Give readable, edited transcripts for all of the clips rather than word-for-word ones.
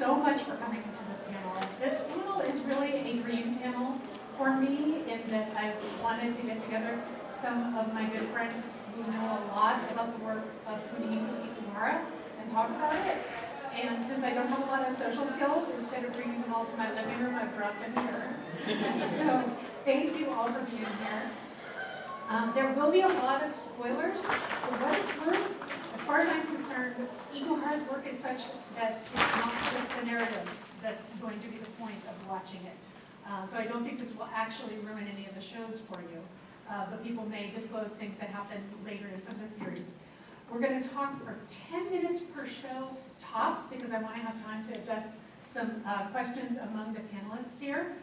so much for coming to this panel. This panel is really a dream panel for me in that I wanted to get together some of my good friends who know a lot about the work of Kunihiko Ikuhara and talk about it. And since I don't have a lot of social skills, instead of bringing them all to my living room, I brought them here. So thank you all for being here. There will be a lot of spoilers. For what it's worth, as far as I'm concerned, Ikuhara's work is such that it's not just the narrative that's going to be the point of watching it. So I don't think this will actually ruin any of the shows for you, but people may disclose things that happen later in some of the series. We're going to talk for 10 minutes per show tops because I want to have time to address some questions among the panelists here.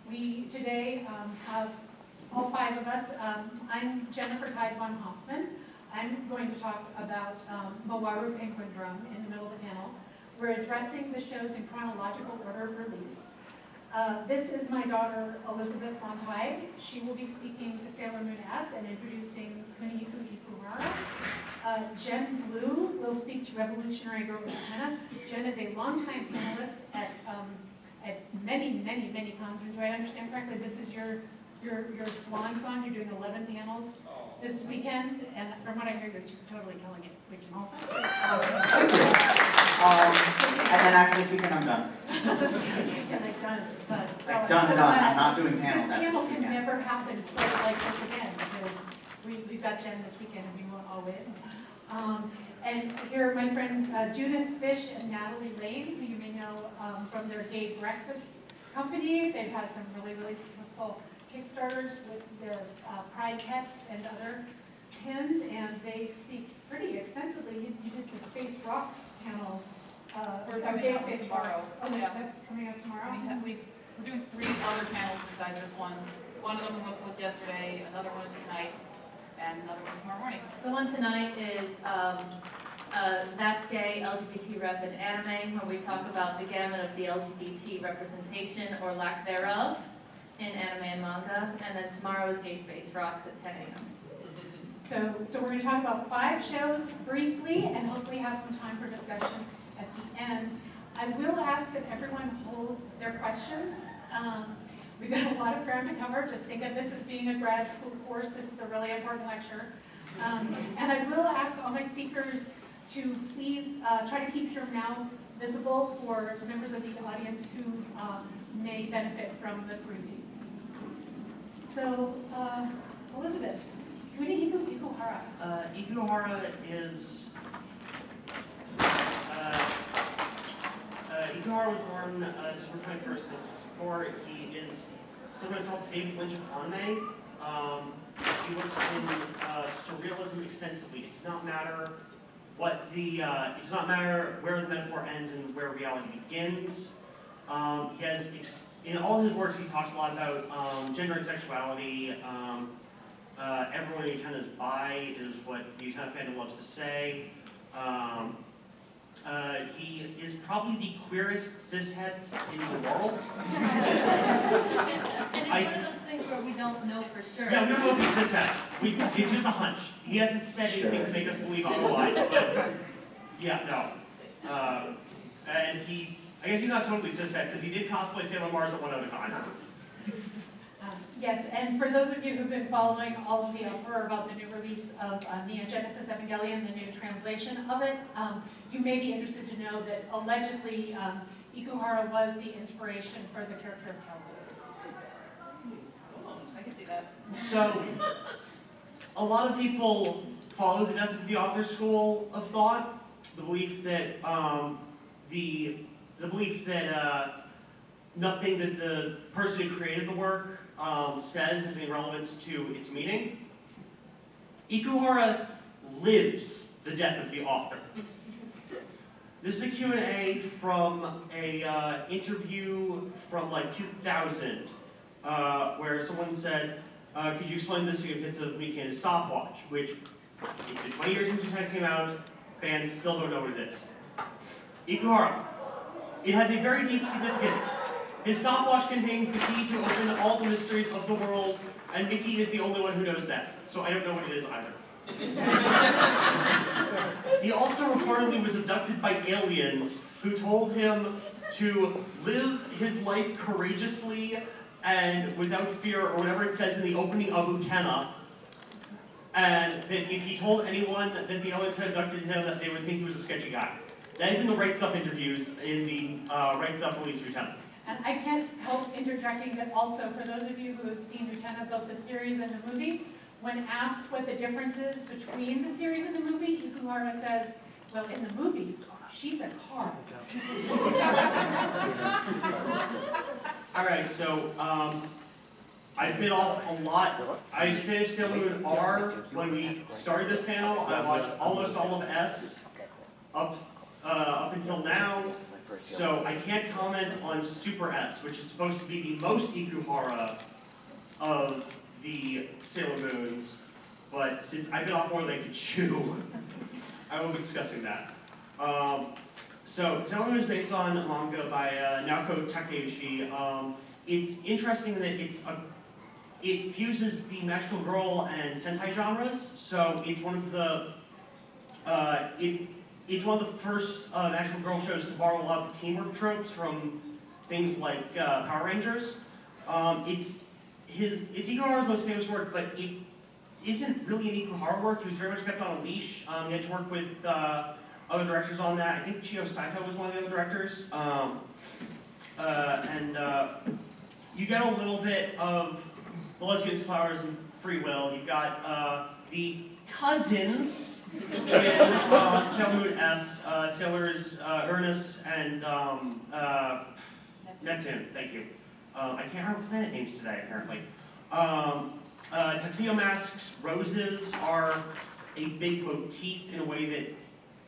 We today have all five of us. I'm Jennifer Tieg von Hoffman. I'm going to talk about Mawaru Penguin Drum in the middle of the panel. We're addressing the shows in chronological order of release. This is my daughter, Elizabeth von Tieg. She will be speaking to Sailor Moon S and introducing Kunihiko Ikuhara. Jen Blue will speak to Revolutionary Girl Antenna. Jen is a longtime panelist at many cons, and do I understand correctly, this is your swan song? You're doing 11 panels this weekend, and from what I hear, you're just totally killing it, which is awesome. Thank you. And then after this weekend, I'm done. Yeah, they've done it, but so Done. I'm not doing panels. This panel can never happen quite like this again because we've got Jen this weekend and we won't always. And here are my friends Judith Fisch and Natalie Lane, who you may know from their gay breakfast company. They've had some really successful Kickstarters with their Pride Pets and other pins, and they speak pretty extensively. You did the Space Rocks panel. We're doing it Space tomorrow. Rocks. Oh, Yeah. that's coming up tomorrow? We're doing 3 other panels besides this one. One of them was yesterday, another one is tonight, and another one tomorrow morning. The one tonight is That's Gay, LGBT Rep in Anime, where we talk about the gamut of the LGBT representation or lack thereof in anime and manga. And then tomorrow is Gay Space Rocks at 10 a.m. So we're going to talk about 5 shows briefly and hopefully have some time for discussion at the end. I will ask that everyone hold their questions. We've got a lot of ground to cover. Just think of this as being a grad school course. This is a really important lecture. And I will ask all my speakers to please try to keep your mouths visible for the members of the audience who may benefit from the freebie. So, Elizabeth, Kunihiko Ikuhara. Ikuhara is Ikuhara was born December 21st, 1964. He is sometimes called David Lynch of anime. He works in surrealism extensively. It does not matter it does not matter where the metaphor ends and where reality begins. He has in all his works he talks a lot about gender and sexuality. Everyone in Utena is bi is what the Utena fandom loves to say. He is probably the queerest cishet in the world. And it's one of those things where we don't know for sure. Yeah, we don't know if he's cishet. It's just a hunch. He hasn't said anything to make us believe otherwise, but yeah, no. And I guess he's not totally cishet because he did cosplay Sailor Mars at one other time. Yes, and for those of you who've been following all of the uproar about the new release of Neon Genesis Evangelion, the new translation of it, you may be interested to know that allegedly Ikuhara was the inspiration for the character of Cowboy. I can see that. So, a lot of people follow the death of the author school of thought, the belief that nothing that the person who created the work says has any relevance to its meaning. Ikuhara lives the death of the author. This is a Q&A from a interview from like 2000, where someone said, could you explain this to bits of Mickey and his stopwatch, which it's been 20 years since it came out, fans still don't know what it is. Ikuhara, it has a very deep significance. His stopwatch contains the key to open all the mysteries of the world, and Mickey is the only one who knows that, so I don't know what it is either. He also reportedly was abducted by aliens who told him to live his life courageously and without fear, or whatever it says in the opening of Utena, and that if he told anyone that the aliens had abducted him, that they would think he was a sketchy guy. That is in the Right Stuff interviews, in the Right Stuff release Utena. And I can't help interjecting that also, for those of you who have seen Utena, both the series and the movie, when asked what the difference is between the series and the movie, Ikuhara says, well, in the movie, she's a car. All right, so I've been off a lot. I finished Sailor Moon R when we started this panel. I watched almost all of S up until now. So I can't comment on Super S, which is supposed to be the most Ikuhara of the Sailor Moons. But since I've been off more than I could chew, I won't be discussing that. So Sailor Moon is based on a manga by Naoko Takeuchi. It's interesting that it fuses the magical girl and Sentai genres. So it's one of the it's one of the first magical girl shows to borrow a lot of the teamwork tropes from things like Power Rangers. It's Ikuhara's most famous work, but it isn't really an Ikuhara work. He was very much kept on a leash. He had to work with other directors on that. I think Chiyo Saito was one of the other directors. You get a little bit of the Lesbians, Flowers, and Free Will. You've got the cousins in Sailor Moon S, Sailors Uranus and Neptune. Thank you. I can't remember planet names today, apparently. Tuxedo Mask's roses are a big motif in a way that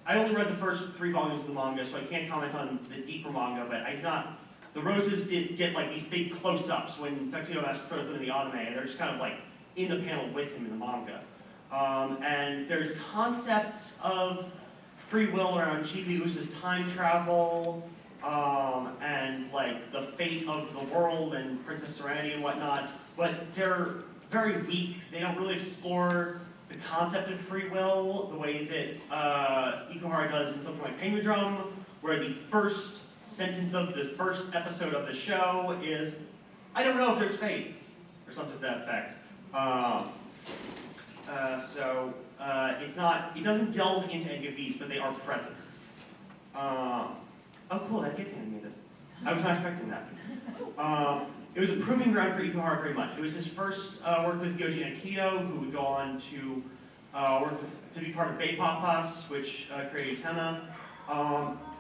I only read the first 3 volumes of the manga, so I can't comment on the deeper manga, but the roses did get like these big close-ups when Tuxedo Mask throws them in the anime, and they're just kind of like in the panel with him in the manga. And there's concepts of free will around Chibiusa's time travel, and like the fate of the world and Princess Serenity and whatnot, but they're very weak. They don't really explore the concept of free will the way that Ikuhara does in something like Penguin Drum, where the first sentence of the first episode of the show is, I don't know if there's fate, or something to that effect. It doesn't delve into any of these, but they are present. Oh cool, that gets animated. I was not expecting that. It was a proving ground for Ikuhara very much. It was his first work with Yoji Aikido, who would go on to to be part of Bay Papas, which created Utena.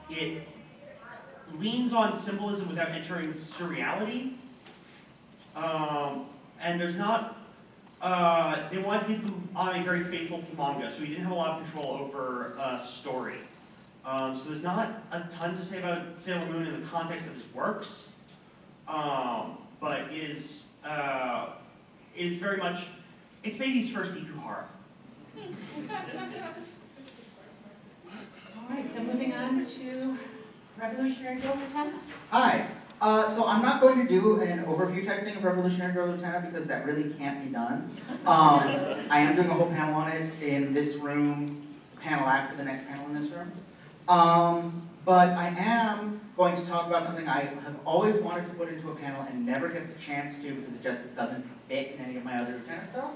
It leans on symbolism without entering surreality. And there's not, they wanted to keep the anime very faithful to manga, so he didn't have a lot of control over story. So there's not a ton to say about Sailor Moon in the context of his works, but it is very much, it's baby's first Ikuhara. All right, so moving on to Revolutionary Girl Utena. Hi. So I'm not going to do an overview type thing of Revolutionary Girl Utena because that really can't be done. I am doing a whole panel on it in this room, the panel after the next panel in this room. But I am going to talk about something I have always wanted to put into a panel and never get the chance to because it just doesn't fit in any of my other Utena stuff,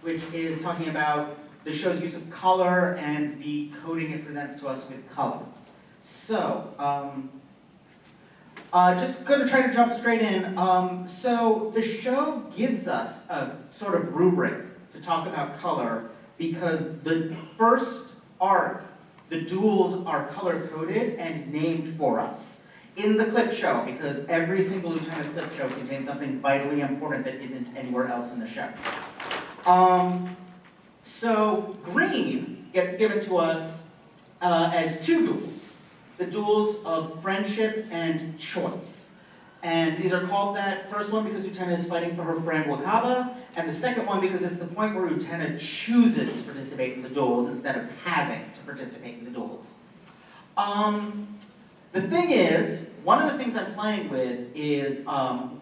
which is talking about the show's use of color and the coding it presents to us with color. So, just going to try to jump straight in. So the show gives us a sort of rubric to talk about color because the first arc, the duels are color-coded and named for us in the clip show because every single Utena clip show contains something vitally important that isn't anywhere else in the show. So green gets given to us as 2 duels. The duels of friendship and choice. And these are called that first one because Utena is fighting for her friend Wakaba, and the second one because it's the point where Utena chooses to participate in the duels instead of having to participate in the duels. The thing is, one of the things I'm playing with is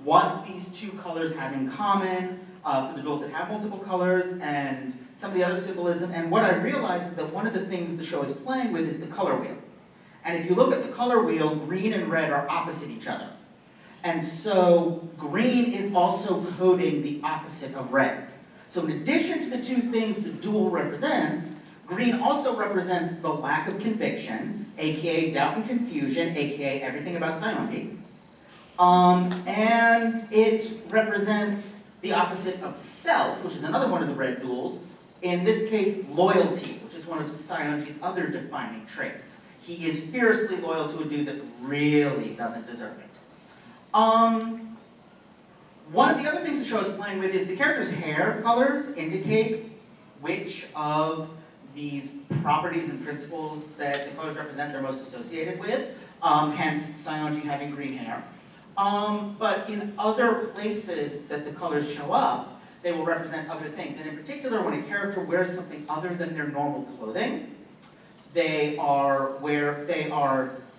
what these 2 colors have in common for the duels that have multiple colors and some of the other symbolism. And what I realize is that one of the things the show is playing with is the color wheel. And if you look at the color wheel, green and red are opposite each other. And so green is also coding the opposite of red. So in addition to the two things the dual represents, green also represents the lack of conviction, aka doubt and confusion, aka everything about Sayonji. And it represents the opposite of self, which is another one of the red duals. In this case, loyalty, which is one of Sayonji's other defining traits. He is fiercely loyal to a dude that really doesn't deserve it. One of the other things the show is playing with is the characters' hair colors indicate which of these properties and principles that the colors represent they're most associated with, hence Sayonji having green hair. But in other places that the colors show up, they will represent other things. And in particular, when a character wears something other than their normal clothing, they are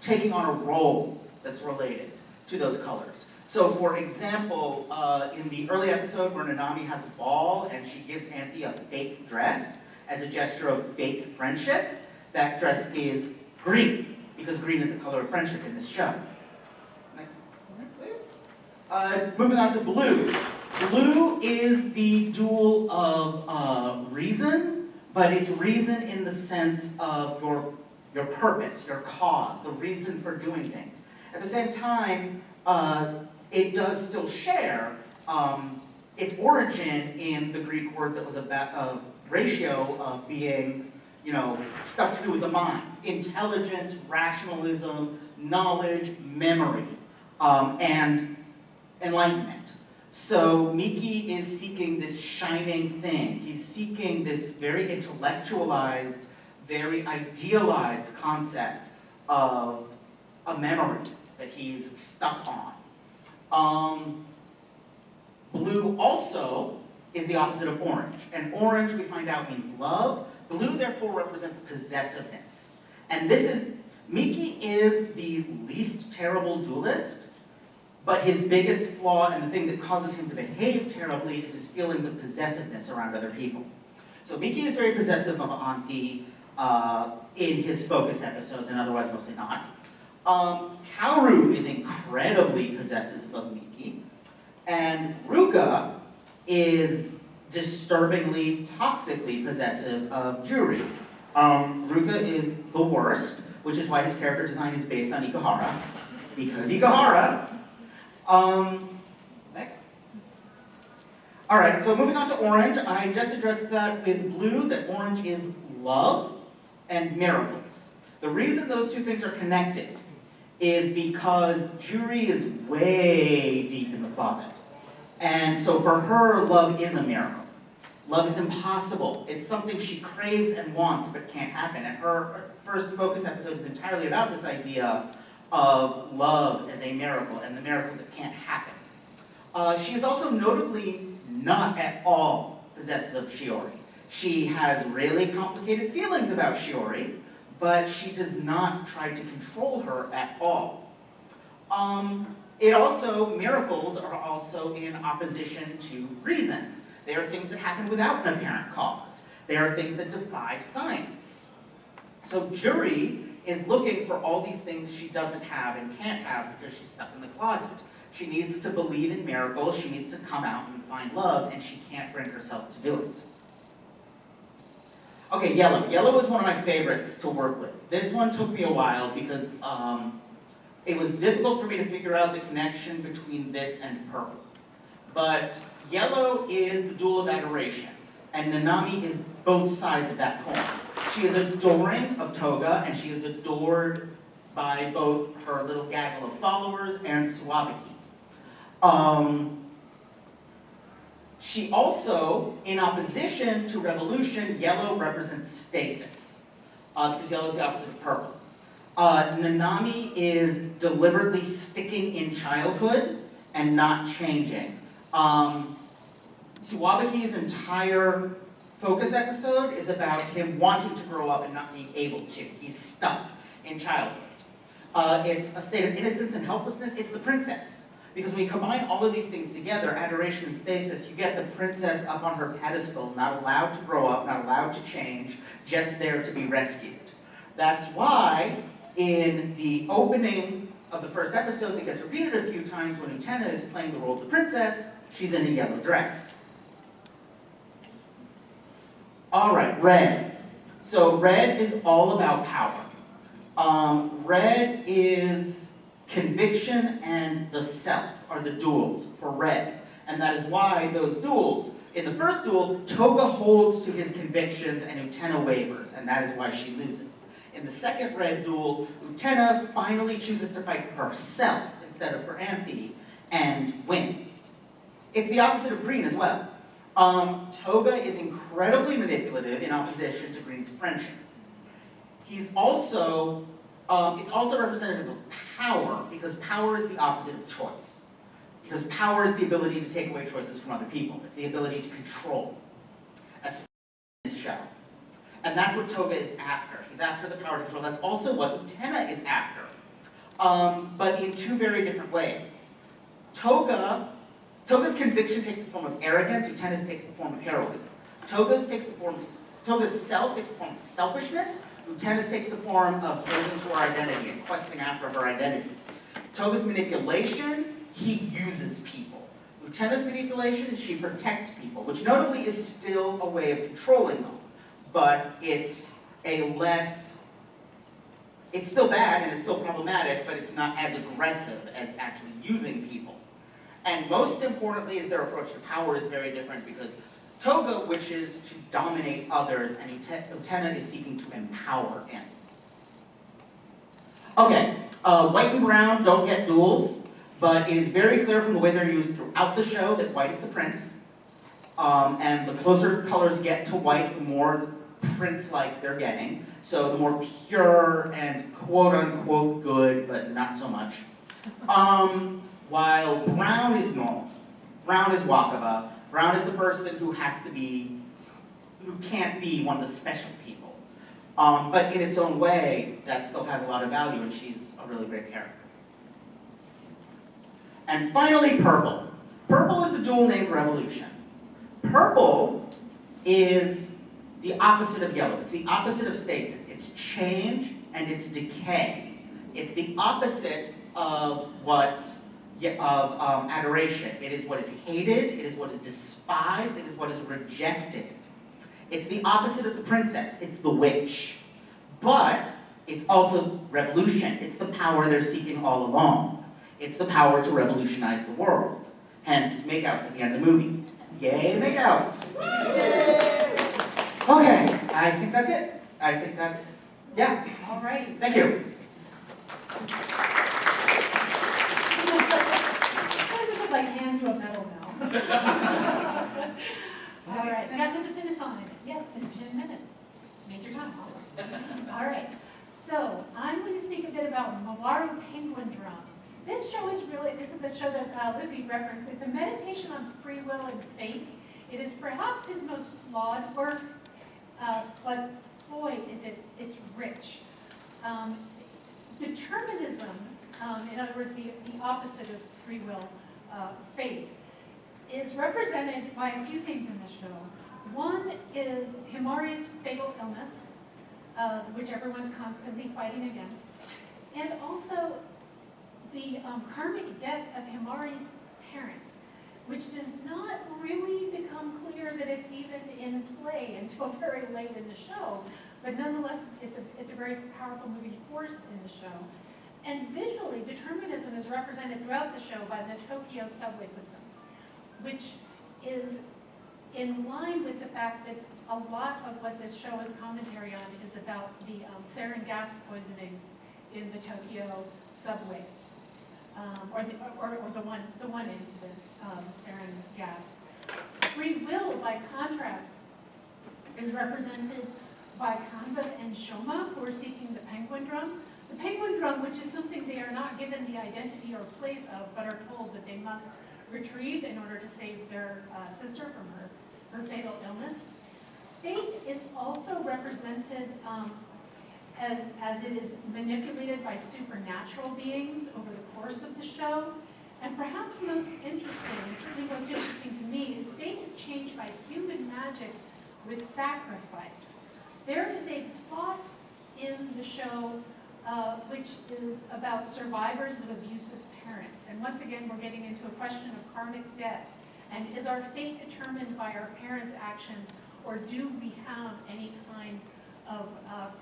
taking on a role that's related to those colors. So for example, in the early episode where Nanami has a ball and she gives Anthy a fake dress as a gesture of fake friendship, that dress is green, because green is the color of friendship in this show. Next slide, please. Moving on to blue. Blue is the dual of reason, but it's reason in the sense of your purpose, your cause, the reason for doing things. At the same time, it does still share its origin in the Greek word that was a ratio of being, stuff to do with the mind. Intelligence, rationalism, knowledge, memory, and enlightenment. So Miki is seeking this shining thing. He's seeking this very intellectualized, very idealized concept of a memory that he's stuck on. Blue also is the opposite of orange. And orange, we find out, means love. Blue, therefore, represents possessiveness. And Miki is the least terrible duelist, but his biggest flaw and the thing that causes him to behave terribly is his feelings of possessiveness around other people. So Miki is very possessive of Anki in his focus episodes, and otherwise mostly not. Kaoru is incredibly possessive of Miki, and Ruka is disturbingly, toxically possessive of Juri. Ruka is the worst, which is why his character design is based on Ikuhara, because Ikuhara. Next. All right, so moving on to orange, I just addressed that with blue, that orange is love and miracles. The reason those two things are connected is because Juri is way deep in the closet. And so for her, love is a miracle. Love is impossible. It's something she craves and wants but can't happen. And her first focus episode is entirely about this idea of love as a miracle and the miracle that can't happen. She is also notably not at all possessive of Shiori. She has really complicated feelings about Shiori, but she does not try to control her at all. Miracles are also in opposition to reason. They are things that happen without an apparent cause. They are things that defy science. So Juri is looking for all these things she doesn't have and can't have because she's stuck in the closet. She needs to believe in miracles, she needs to come out and find love, and she can't bring herself to do it. Okay, yellow. Yellow is one of my favorites to work with. This one took me a while because it was difficult for me to figure out the connection between this and purple. But yellow is the dual of adoration, and Nanami is both sides of that coin. She is adoring of Toga, and she is adored by both her little gaggle of followers and Suwabiki. She also, in opposition to revolution, yellow represents stasis, because yellow is the opposite of purple. Nanami is deliberately sticking in childhood and not changing. Suwabiki's entire focus episode is about him wanting to grow up and not being able to. He's stuck in childhood. It's a state of innocence and helplessness. It's the princess. Because when you combine all of these things together, adoration and stasis, you get the princess up on her pedestal, not allowed to grow up, not allowed to change, just there to be rescued. That's why in the opening of the first episode that gets repeated a few times when Utena is playing the role of the princess, she's in a yellow dress. All right, red. So red is all about power. Red is conviction and the self are the duels for red. And that is why those duels, in the first duel, Toga holds to his convictions and Utena wavers, and that is why she loses. In the second red duel, Utena finally chooses to fight for herself instead of for Anthe, and wins. It's the opposite of green as well. Toga is incredibly manipulative in opposition to Green's friendship. He's also, it's also representative of power, because power is the opposite of choice. Because power is the ability to take away choices from other people. It's the ability to control, especially in this show. And that's what Toga is after. He's after the power to control. That's also what Utena is after, but in two very different ways. Toga's conviction takes the form of arrogance. Utena's takes the form of heroism. Toga's self takes the form of selfishness. Utena's takes the form of holding to her identity and questing after her identity. Toga's manipulation, he uses people. Utena's manipulation is she protects people, which notably is still a way of controlling them, but it's still bad and it's still problematic, but it's not as aggressive as actually using people. And most importantly is their approach to power is very different, because Toga wishes to dominate others and Utena is seeking to empower him. Okay, white and brown don't get duels, but it is very clear from the way they're used throughout the show that white is the prince. And the closer colors get to white, the more prince-like they're getting. So the more pure and quote-unquote good, but not so much. While brown is normal. Brown is Wakaba. Brown is the person who can't be one of the special people. But in its own way, that still has a lot of value, and she's a really great character. And finally, purple. Purple is the dual named Revolution. Purple is the opposite of yellow. It's the opposite of stasis. It's change and it's decay. It's the opposite of adoration. It is what is hated, it is what is despised, it is what is rejected. It's the opposite of the princess. It's the witch. But it's also revolution. It's the power they're seeking all along. It's the power to revolutionize the world. Hence, makeouts at the end of the movie. Yay, makeouts! Okay, I think that's it. I think that's, yeah. All right. Thank you. I wish I'd like hand you a medal now. All right, we got to the finish line. Yes, in 10 minutes. Made your time, awesome. All right, so I'm going to speak a bit about Mawaru Penguin Drum. This show is really, this is the show that Lizzie referenced. It's a meditation on free will and fate. It is perhaps his most flawed work, but boy, it's rich. Determinism, in other words, the opposite of free will, fate, is represented by a few things in the show. One is Himari's fatal illness, which everyone's constantly fighting against, and also the karmic debt of Himari's parents, which does not really become clear that it's even in play until very late in the show. But nonetheless, it's a very powerful moving force in the show. And visually, determinism is represented throughout the show by the Tokyo subway system, which is in line with the fact that a lot of what this show is commentary on is about the sarin gas poisonings in the Tokyo subways, or the one incident, sarin gas. Free will, by contrast, is represented by Kanba and Shoma, who are seeking the penguin drum. The penguin drum, which is something they are not given the identity or place of, but are told that they must retrieve in order to save their sister from her fatal illness. Fate is also represented as it is manipulated by supernatural beings over the course of the show. And perhaps most interesting, and certainly most interesting to me, is fate is changed by human magic with sacrifice. There is a plot in the show which is about survivors of abusive parents. And once again, we're getting into a question of karmic debt. And is our fate determined by our parents' actions, or do we have any kind of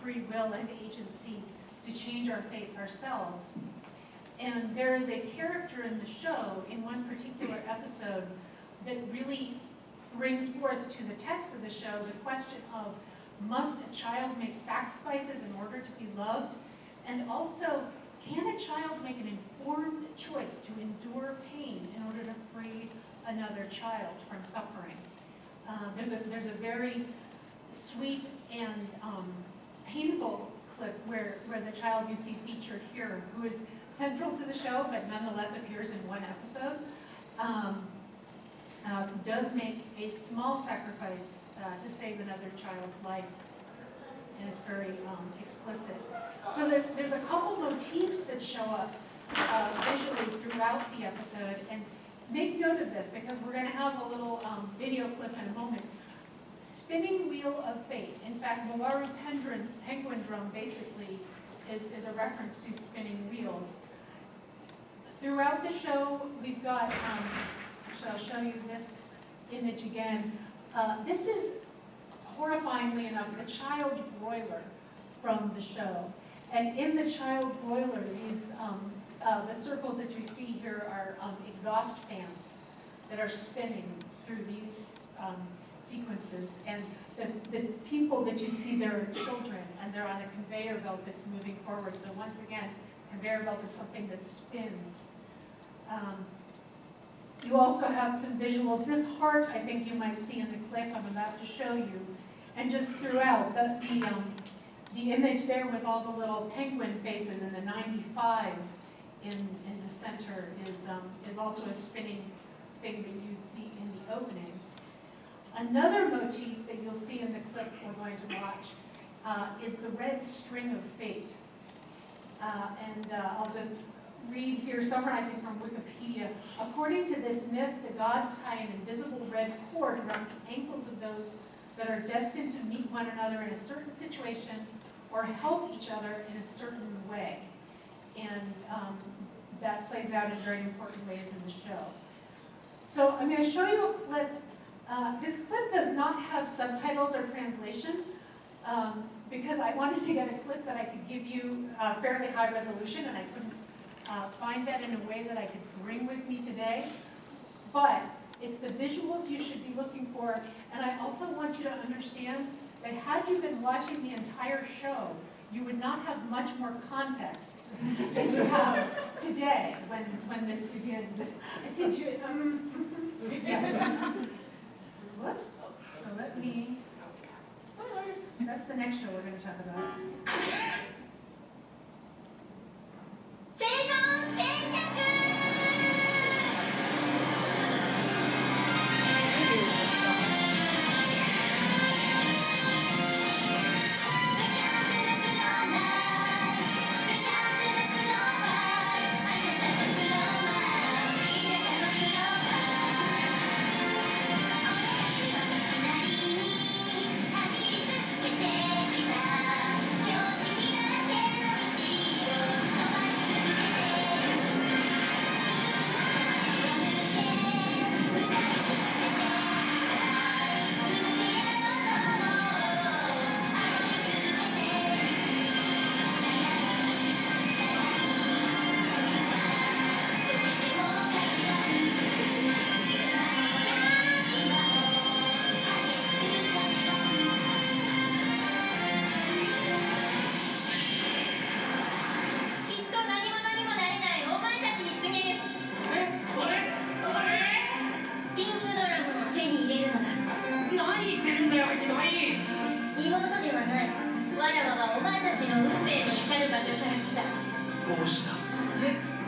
free will and agency to change our fate ourselves? And there is a character in the show, in one particular episode, that really brings forth to the text of the show the question of, must a child make sacrifices in order to be loved? And also, can a child make an informed choice to endure pain in order to free another child from suffering? There's a very sweet and painful clip where the child you see featured here, who is central to the show but nonetheless appears in one episode, does make a small sacrifice to save another child's life. And it's very explicit. So there's a couple motifs that show up visually throughout the episode. And make note of this, because we're going to have a little video clip in a moment. Spinning wheel of fate. In fact, Mawaru penguin drum basically is a reference to spinning wheels. Throughout the show, we've got, actually I'll show you this image again. This is, horrifyingly enough, the child broiler from the show. And in the child broiler, these the circles that you see here are exhaust fans that are spinning through these sequences. And the people that you see there are children, and they're on a conveyor belt that's moving forward. So once again, conveyor belt is something that spins. You also have some visuals. This heart, I think you might see in the clip I'm about to show you. And just throughout, the image there with all the little penguin faces and the 95 in the center is also a spinning thing that you see in the openings. Another motif that you'll see in the clip we're going to watch is the red string of fate. I'll just read here, summarizing from Wikipedia. According to this myth, the gods tie an invisible red cord around the ankles of those that are destined to meet one another in a certain situation or help each other in a certain way. And that plays out in very important ways in the show. So I'm going to show you a clip. This clip does not have subtitles or translation because I wanted to get a clip that I could give you fairly high resolution, and I couldn't find that in a way that I could bring with me today. But it's the visuals you should be looking for. And I also want you to understand that had you been watching the entire show, you would not have much more context than you have today when this begins. I see you. Yeah. Whoops. So let me. Spoilers. That's the next show we're going to talk about.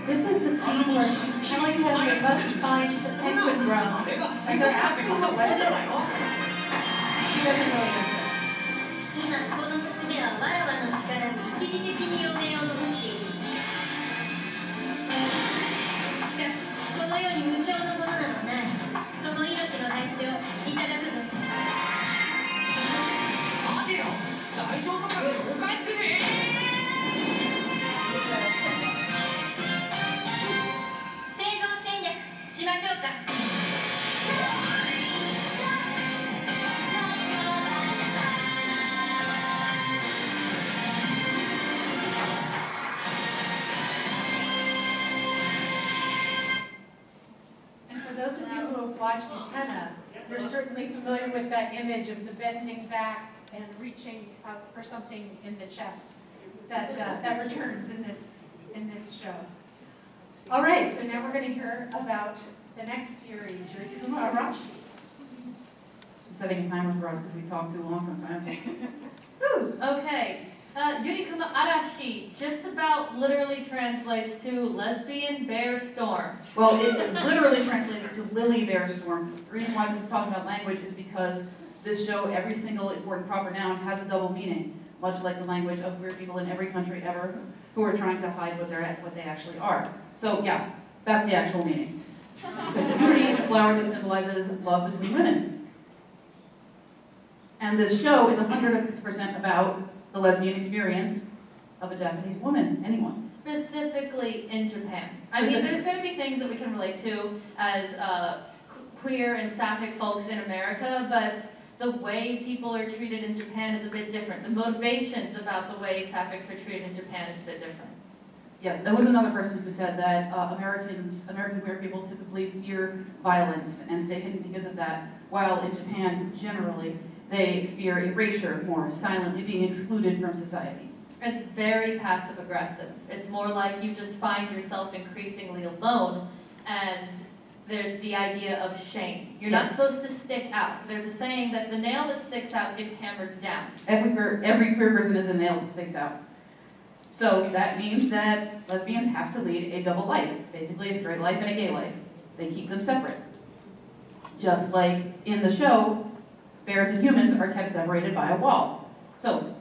This is the scene where she's telling them they must find the penguin drum, and they're asking her what it is. She doesn't really answer. 今この娘はわらわの力で一時的に余命を残している。しかしこの世に無償のものなどない。その命の代償いただくぞ。待てよ、大丈夫かね、おかしくねえ。watched Utena, you're certainly familiar with that image of the bending back and reaching out for something in the chest that returns in this show. All right, so now we're going to hear about the next series, Ikuhara. I'm setting a timer for us because we talk too long sometimes. Whew, okay. Yurikuma Arashi just about literally translates to lesbian bear storm. Well, it literally translates to Lily Bear Storm. The reason why this is talking about language is because this show, every single important proper noun has a double meaning, much like the language of queer people in every country ever who are trying to hide what they actually are. So yeah, that's the actual meaning. It's beauty, a flower that symbolizes love between women. And this show is 100% about the lesbian experience of a Japanese woman, anyone. Specifically in Japan. I mean, there's going to be things that we can relate to as queer and sapphic folks in America, but the way people are treated in Japan is a bit different. The motivations about the way sapphics are treated in Japan is a bit different. Yes, there was another person who said that American queer people typically fear violence and stay hidden because of that, while in Japan, generally, they fear erasure more, silently being excluded from society. It's very passive aggressive. It's more like you just find yourself increasingly alone, and there's the idea of shame. You're not supposed to stick out. There's a saying that the nail that sticks out gets hammered down. Every queer person is a nail that sticks out. So that means that lesbians have to lead a double life, basically a straight life and a gay life. They keep them separate. Just like in the show, bears and humans are kept separated by a wall. So,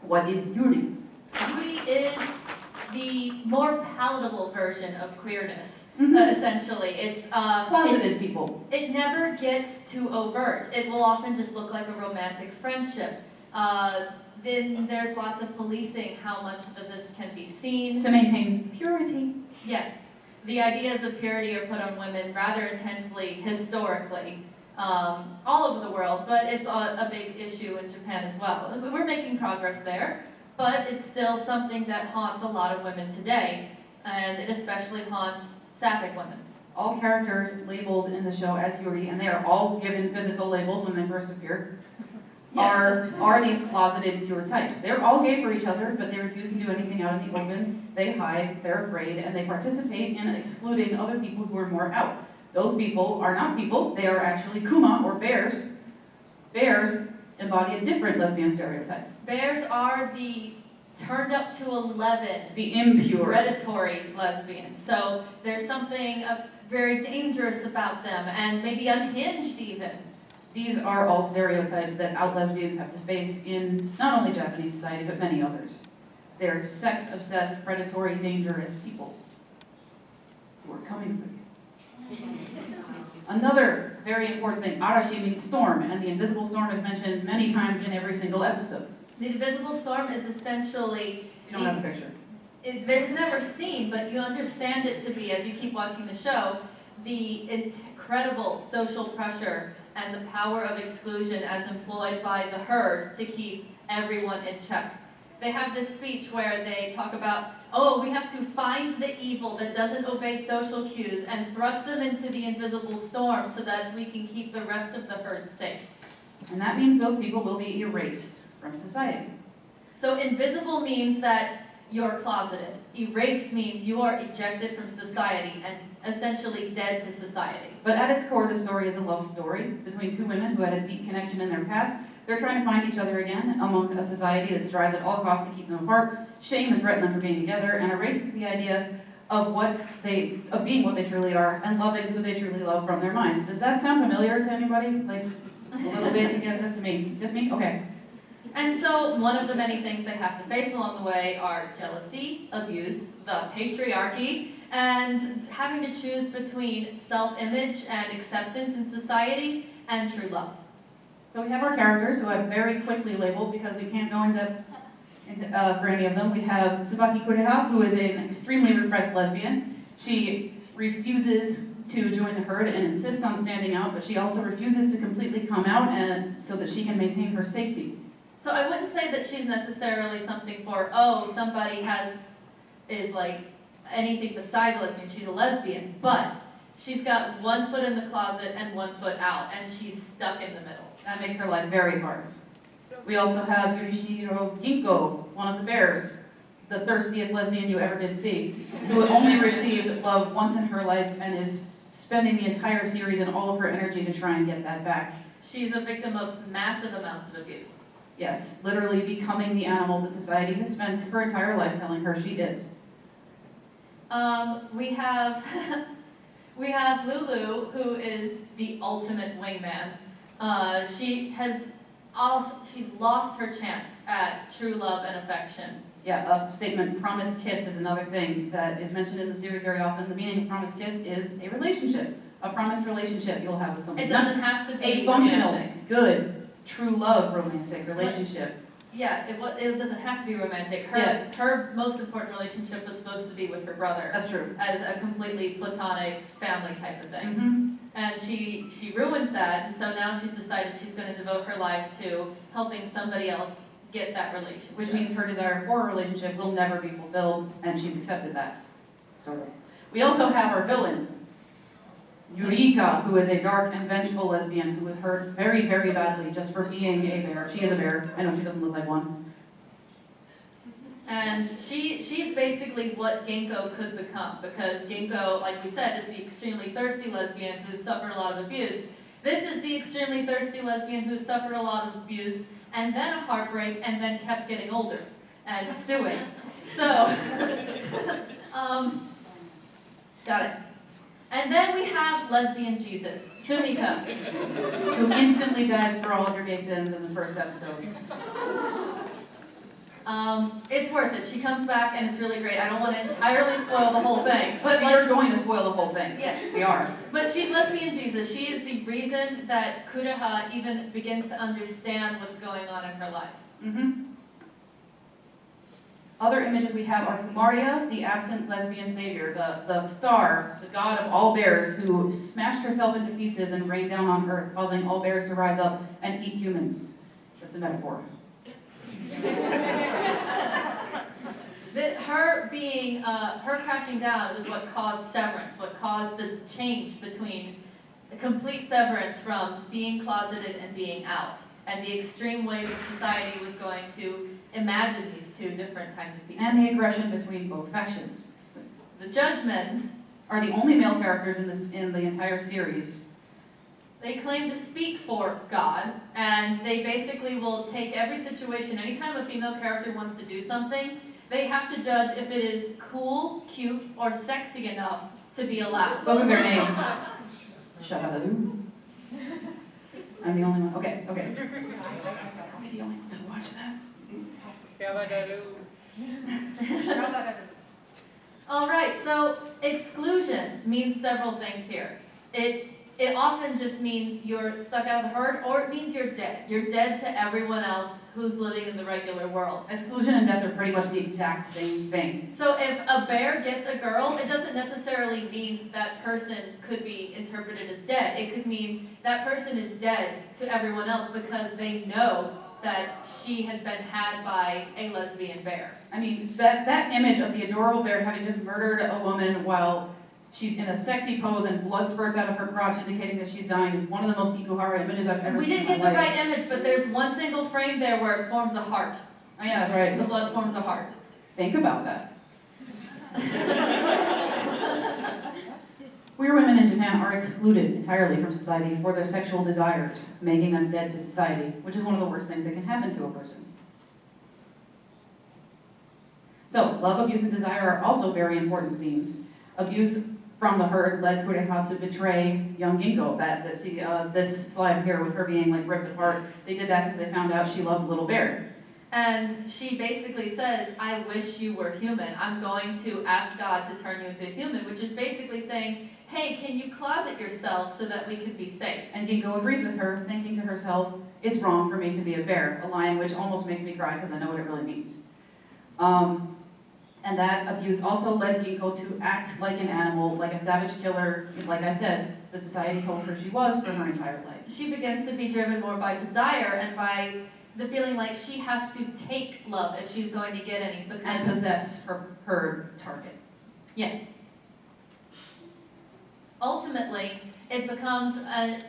what is Yuri? Yuri is the more palatable version of queerness, essentially. It's Closeted people. It never gets too overt. It will often just look like a romantic friendship. Then there's lots of policing how much of this can be seen. To maintain purity. Yes, the ideas of purity are put on women rather intensely historically. All over the world, but it's a big issue in Japan as well. We're making progress there, but it's still something that haunts a lot of women today, and it especially haunts sapphic women. All characters labeled in the show as Yuri, and they are all given physical labels when they first appear, are these closeted pure types. They're all gay for each other, but they refuse to do anything out in the open. They hide, they're afraid, and they participate in excluding other people who are more out. Those people are not people, they are actually kuma, or bears. Bears embody a different lesbian stereotype. Bears are the turned up to 11, The impure. predatory lesbians. So there's something very dangerous about them, and maybe unhinged even. These are all stereotypes that out lesbians have to face in not only Japanese society, but many others. They're sex-obsessed, predatory, dangerous people who are coming for you. Another very important thing, Arashi means storm, and the invisible storm is mentioned many times in every single episode. The invisible storm is essentially... You don't have a picture. It's never seen, but you understand it to be, as you keep watching the show, the incredible social pressure and the power of exclusion as employed by the herd to keep everyone in check. They have this speech where they talk about, oh, we have to find the evil that doesn't obey social cues and thrust them into the invisible storm so that we can keep the rest of the herd safe. And that means those people will be erased from society. So invisible means that you're closeted. Erased means you are ejected from society and essentially dead to society. But at its core, the story is a love story between two women who had a deep connection in their past. They're trying to find each other again among a society that strives at all costs to keep them apart, shame and threaten them for being together, and erases the idea of being what they truly are and loving who they truly love from their minds. Does that sound familiar to anybody? Like a little bit? Again, just to me. Just me? Okay. And so one of the many things they have to face along the way are jealousy, abuse, the patriarchy, and having to choose between self-image and acceptance in society and true love. So we have our characters who I've very quickly labeled because we can't go into for any of them. We have Tsubaki Kureha, who is an extremely repressed lesbian. She refuses to join the herd and insists on standing out, but she also refuses to completely come out and so that she can maintain her safety. So I wouldn't say that she's necessarily something for, oh, somebody is like anything besides a lesbian, she's a lesbian, but She's got 1 foot in the closet and 1 foot out, and she's stuck in the middle. That makes her life very hard. We also have Yurishiro Ginko, one of the bears, the thirstiest lesbian you ever did see, who only received love once in her life and is spending the entire series and all of her energy to try and get that back. She's a victim of massive amounts of abuse. Yes, literally becoming the animal that society has spent her entire life telling her she is. We have we have Lulu, who is the ultimate wingman. She's lost her chance at true love and affection. Yeah, a statement, promise kiss, is another thing that is mentioned in the series very often. The meaning of promise kiss is a relationship, a promised relationship you'll have with someone. It doesn't have to be a functional, romantic. Good, true love romantic relationship. Yeah, it doesn't have to be romantic. Her most important relationship was supposed to be with her brother, That's true. as a completely platonic family type of thing. Mm-hmm. And she ruins that, and so now she's decided she's going to devote her life to helping somebody else get that relationship. Which means her desire for a relationship will never be fulfilled, and she's accepted that. Sort of. We also have our villain, Yurika, who is a dark and vengeful lesbian who was hurt very, very badly just for being a bear. She is a bear. I know she doesn't look like one. And she's basically what Ginkgo could become, because Ginkgo, like we said, is the extremely thirsty lesbian who's suffered a lot of abuse. This is the extremely thirsty lesbian who's suffered a lot of abuse, and then a heartbreak, and then kept getting older and stewing. So, got it. And then we have lesbian Jesus, Sumika. Who instantly dies for all of your gay sins in the first episode. It's worth it. She comes back and it's really great. I don't want to entirely spoil the whole thing, But but we're going to spoil the whole thing. yes. We are. But she's lesbian Jesus. She is the reason that Kunihiko even begins to understand what's going on in her life. Mm-hmm. Other images we have are Kumaria, the absent lesbian savior, the star, the god of all bears, who smashed herself into pieces and rained down on Earth, causing all bears to rise up and eat humans. That's a metaphor. Her crashing down was what caused severance, what caused the change between the complete severance from being closeted and being out, and the extreme ways that society was going to imagine these two different kinds of people. And the aggression between both factions. The Judgments, Are the only male characters in the entire series. they claim to speak for God, and they basically will take every situation. Anytime a female character wants to do something, they have to judge if it is cool, cute, or sexy enough to be allowed. Those are their names. Shabadoo. I'm the only one. Okay. Am I the only one to watch that? All right, so exclusion means several things here. It often just means you're stuck out of the herd, or it means you're dead. You're dead to everyone else who's living in the regular world. Exclusion and death are pretty much the exact same thing. So if a bear gets a girl, it doesn't necessarily mean that person could be interpreted as dead. It could mean that person is dead to everyone else because they know that she had been had by a lesbian bear. I mean, that image of the adorable bear having just murdered a woman while she's in a sexy pose and blood spurts out of her crotch indicating that she's dying is one of the most Ikuhara images I've ever We seen in didn't my get the life. right image, but there's one single frame there where it forms a heart. Oh yeah, that's right. The blood forms a heart. Think about that. Queer women in Japan are excluded entirely from society for their sexual desires, making them dead to society, which is one of the worst things that can happen to a person. So, love, abuse, and desire are also very important themes. Abuse from the herd led Kunihiko to betray young Ginkgo. This slide here with her being like ripped apart, they did that because they found out she loved Little Bear. And she basically says, I wish you were human. I'm going to ask God to turn you into a human, which is basically saying, hey, can you closet yourself so that we can be safe? And Ginkgo agrees with her, thinking to herself, it's wrong for me to be a bear, a line which almost makes me cry because I know what it really means. And that abuse also led Ginkgo to act like an animal, like a savage killer, like I said, the society told her she was for her entire life. She begins to be driven more by desire and by the feeling like she has to take love if she's going to get any, And because, possess her target. yes. Ultimately, it becomes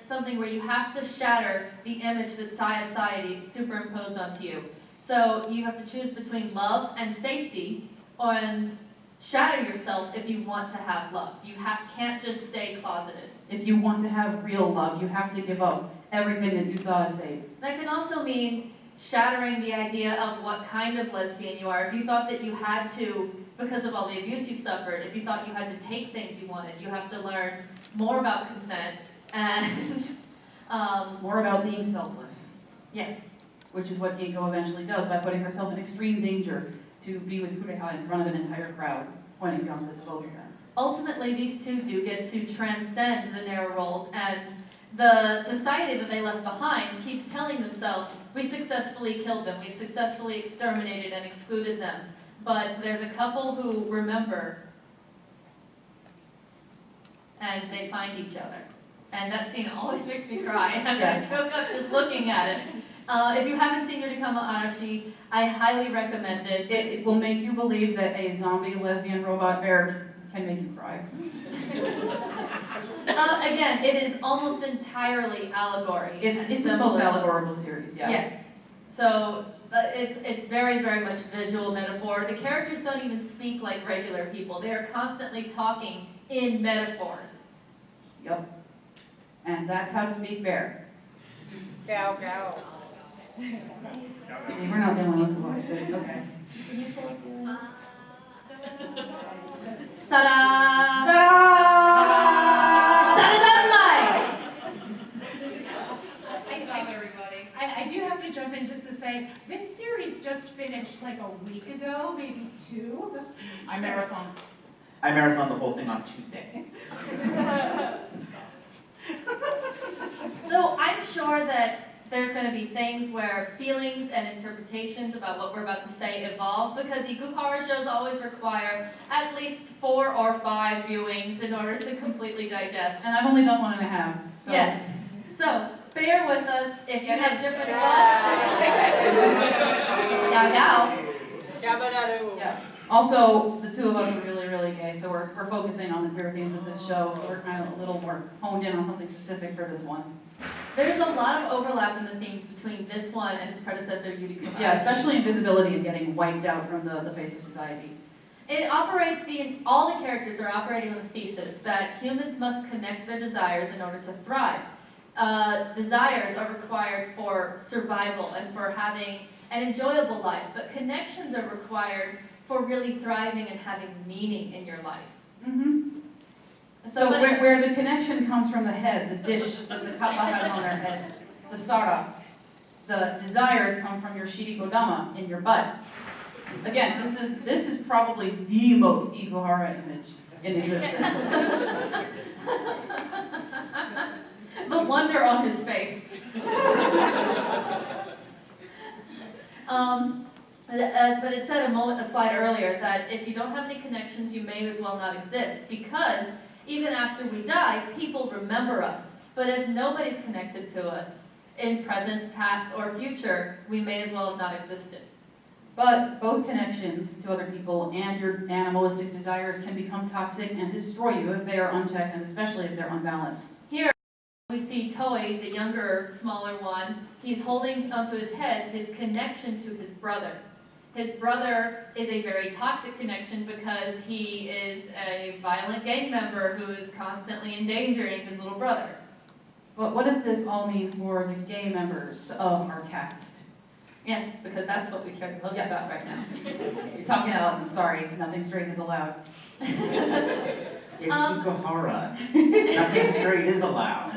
something where you have to shatter the image that society superimposed onto you. So you have to choose between love and safety, and shatter yourself if you want to have love. You can't just stay closeted. If you want to have real love, you have to give up everything that you saw as safe. That can also mean shattering the idea of what kind of lesbian you are. If you thought that you had to, because of all the abuse you suffered, if you thought you had to take things you wanted, you have to learn more about consent and More about being selfless, yes. which is what Ginkgo eventually does by putting herself in extreme danger to be with Kureha in front of an entire crowd, pointing guns at both of them. Ultimately, these two do get to transcend the narrow roles, and the society that they left behind keeps telling themselves, we successfully killed them, we successfully exterminated and excluded them. But there's a couple who remember, and they find each other. And that scene always makes me cry. I'm going to choke up just looking at it. If you haven't seen Yurikama Arashi, I highly recommend it. It will make you believe that a zombie lesbian robot bear can make you cry. Again, it is almost entirely allegory. It's a most allegorical series, yeah. Yes. So it's very, very much visual metaphor. The characters don't even speak like regular people. They are constantly talking in metaphors. Yep. And that's how to speak bear. Go, go. See, we're not the only ones who watched it. Okay. Ta-da! I do have to jump in just to say, this series just finished like a week ago, maybe two. I marathoned the whole thing on Tuesday. So I'm sure that there's going to be things where feelings and interpretations about what we're about to say evolve, because Ikuhara shows always require at least 4 or 5 viewings in order to completely digest. And I've only done 1.5. So. Yes. So bear with us if you have different thoughts. Yeah. Also, the two of us are really, really gay, so we're focusing on the queer themes of this show, so we're kind of a little more honed in on something specific for this one. There's a lot of overlap in the themes between this one and its predecessor, Yurikuma. Yeah, especially invisibility and getting wiped out from the face of society. It operates all the characters are operating on the thesis that humans must connect their desires in order to thrive. Desires are required for survival and for having an enjoyable life, but connections are required for really thriving and having meaning in your life. Mm-hmm. So where the connection comes from the head, the dish that the kappa has on their head, the sara, the desires come from your shirikodama in your butt. Again, this is probably the most Ikuhara image in existence. The wonder on his face. But it said a slide earlier that if you don't have any connections, you may as well not exist, because even after we die, people remember us. But if nobody's connected to us, in present, past, or future, we may as well have not existed. But both connections to other people and your animalistic desires can become toxic and destroy you if they are unchecked, and especially if they're unbalanced. Here, we see Toi, the younger, smaller one. He's holding onto his head his connection to his brother. His brother is a very toxic connection because he is a violent gang member who is constantly endangering his little brother. But what does this all mean for the gay members of our cast? Yes, because that's what we care the most about right now. You're talking out, I'm sorry, nothing straight is allowed. It's Ikuhara. Nothing straight is allowed.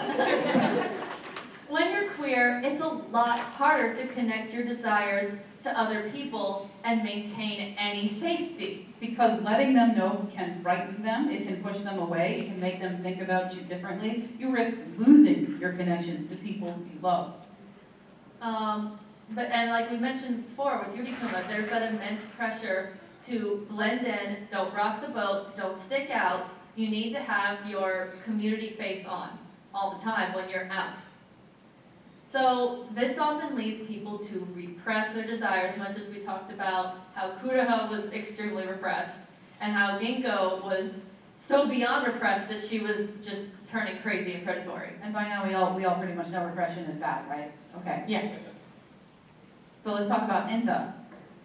When you're queer, it's a lot harder to connect your desires to other people and maintain any safety. Because letting them know can frighten them, it can push them away, it can make them think about you differently. You risk losing your connections to people you love. And like we mentioned before with Yurikuma, there's that immense pressure to blend in, don't rock the boat, don't stick out. You need to have your community face on all the time when you're out. So this often leads people to repress their desires, much as we talked about how Kureha was extremely repressed and how Ginkgo was so beyond repressed that she was just turning crazy and predatory. And by now, we all pretty much know repression is bad, right? Okay. Yeah. So let's talk about Inta,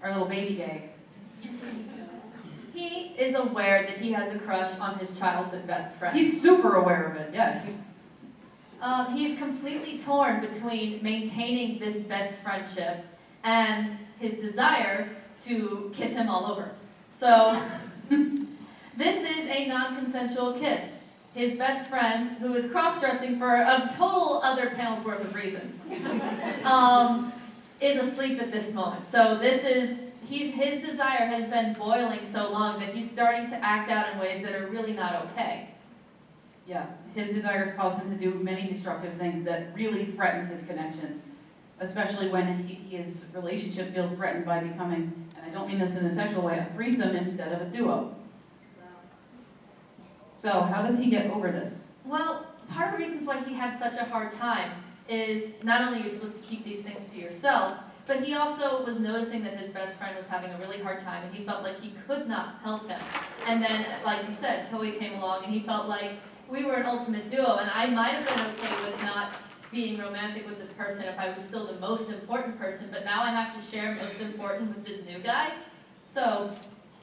our little baby gay. He is aware that he has a crush on his childhood best friend. He's super aware of it, yes. He's completely torn between maintaining this best friendship and his desire to kiss him all over. So, this is a non-consensual kiss. His best friend, who is cross-dressing for a total other panel's worth of reasons, is asleep at this moment. So his desire has been boiling so long that he's starting to act out in ways that are really not okay. Yeah, his desires cause him to do many destructive things that really threaten his connections, especially when his relationship feels threatened by becoming, and I don't mean this in a sexual way, a threesome instead of a duo. So how does he get over this? Well, part of the reasons why he had such a hard time is not only you're supposed to keep these things to yourself, but he also was noticing that his best friend was having a really hard time and he felt like he could not help him. And then, like you said, Toei came along and he felt like we were an ultimate duo and I might have been okay with not being romantic with this person if I was still the most important person, but now I have to share most important with this new guy. So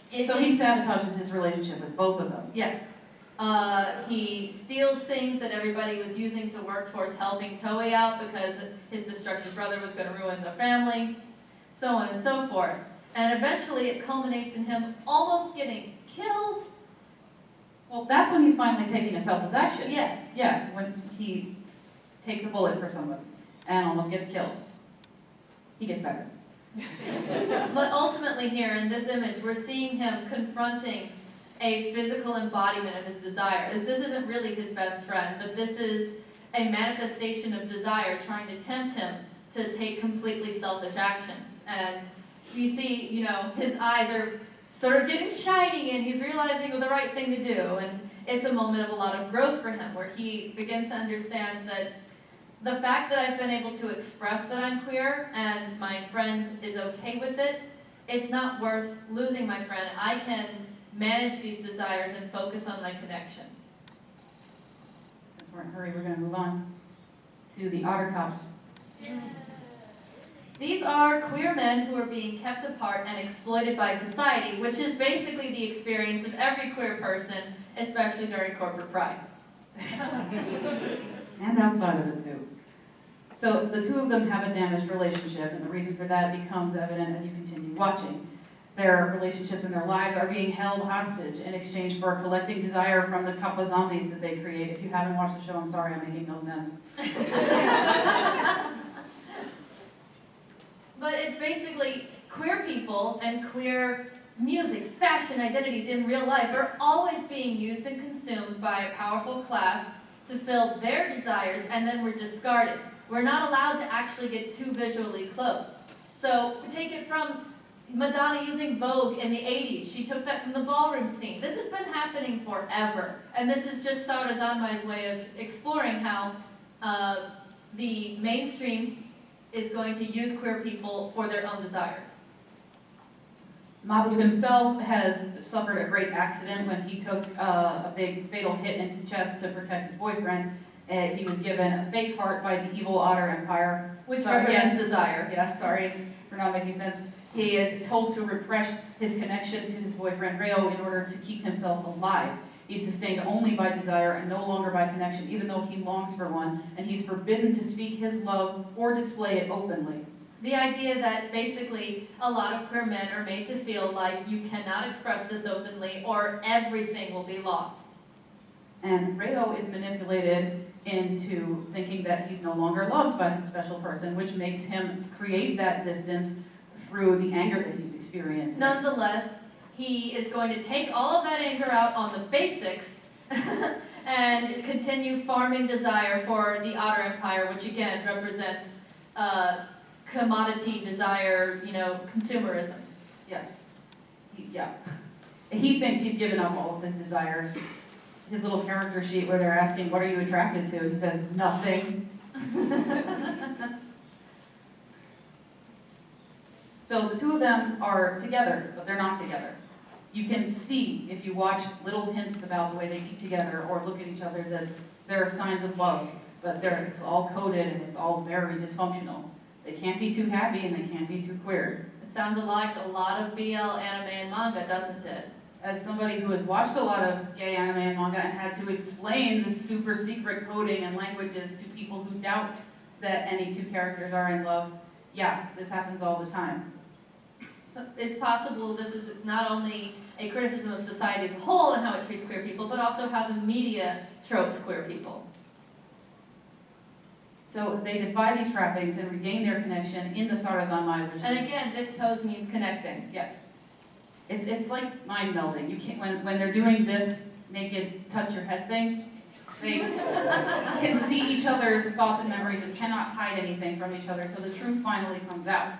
he sabotages his relationship with both of them. Yes. He steals things that everybody was using to work towards helping Toei out because his destructive brother was going to ruin the family, so on and so forth. And eventually it culminates in him almost getting killed. Well, that's when he's finally taking a selfless action. Yes. Yeah, when he takes a bullet for someone and almost gets killed. He gets better. But ultimately here in this image, we're seeing him confronting a physical embodiment of his desire. This isn't really his best friend, but this is a manifestation of desire trying to tempt him to take completely selfish actions. And you see, his eyes are sort of getting shiny and he's realizing the right thing to do. And it's a moment of a lot of growth for him where he begins to understand that the fact that I've been able to express that I'm queer and my friend is okay with it, it's not worth losing my friend. I can manage these desires and focus on my connection. Since we're in a hurry, we're going to move on to the otter cops. These are queer men who are being kept apart and exploited by society, which is basically the experience of every queer person, especially during corporate pride. And outside of it too. So the two of them have a damaged relationship, and the reason for that becomes evident as you continue watching. Their relationships and their lives are being held hostage in exchange for collecting desire from the kappa zombies that they create. If you haven't watched the show, I'm sorry, I'm making no sense. But it's basically queer people and queer music, fashion, identities in real life are always being used and consumed by a powerful class to fill their desires, and then we're discarded. We're not allowed to actually get too visually close. So take it from Madonna using Vogue in the 80s. She took that from the ballroom scene. This has been happening forever. And this is just Sara Zanmai's way of exploring how the mainstream is going to use queer people for their own desires. Mabu himself has suffered a great accident when he took a big fatal hit in his chest to protect his boyfriend. He was given a fake heart by the evil Otter Empire. Which represents desire. Yeah, sorry for not making sense. He is told to repress his connection to his boyfriend Reo in order to keep himself alive. He's sustained only by desire and no longer by connection, even though he longs for one, and he's forbidden to speak his love or display it openly. The idea that basically a lot of queer men are made to feel like you cannot express this openly or everything will be lost. And Reo is manipulated into thinking that he's no longer loved by his special person, which makes him create that distance through the anger that he's experiencing. Nonetheless, he is going to take all of that anger out on the basics and continue farming desire for the Otter Empire, which again represents commodity desire, consumerism. Yes. He thinks he's given up all of his desires. His little character sheet where they're asking, what are you attracted to? He says, nothing. So the two of them are together, but they're not together. you can see, if you watch little hints about the way they eat together or look at each other, that there are signs of love, but it's all coded and it's all very dysfunctional. They can't be too happy and they can't be too queer. It sounds like a lot of BL anime and manga, doesn't it? As somebody who has watched a lot of gay anime and manga and had to explain the super secret coding and languages to people who doubt that any two characters are in love, yeah, this happens all the time. So it's possible this is not only a criticism of society as a whole and how it treats queer people, but also how the media tropes queer people. So they defy these trappings and regain their connection in the Sarazanmai, which And is... again, this pose means connecting. Yes. It's like mind melding. You can't, when they're doing this naked touch your head thing, they can see each other's thoughts and memories and cannot hide anything from each other, so the truth finally comes out.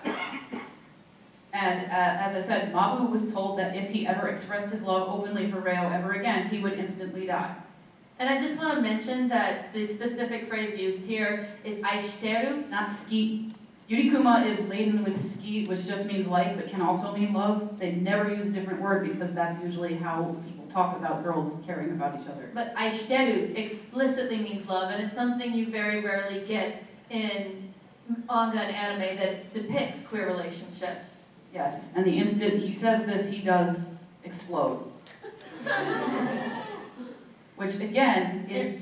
And as I said, Mabu was told that if he ever expressed his love openly for Reo ever again, he would instantly die. And I just want to mention that the specific phrase used here is aishiteru, Not ski. Yurikuma is laden with ski, which just means like, but can also mean love. They never use a different word because that's usually how people talk about girls caring about each other. but aishiteru explicitly means love, and it's something you very rarely get in manga and anime that depicts queer relationships. Yes, and the instant he says this, he does explode. Which again is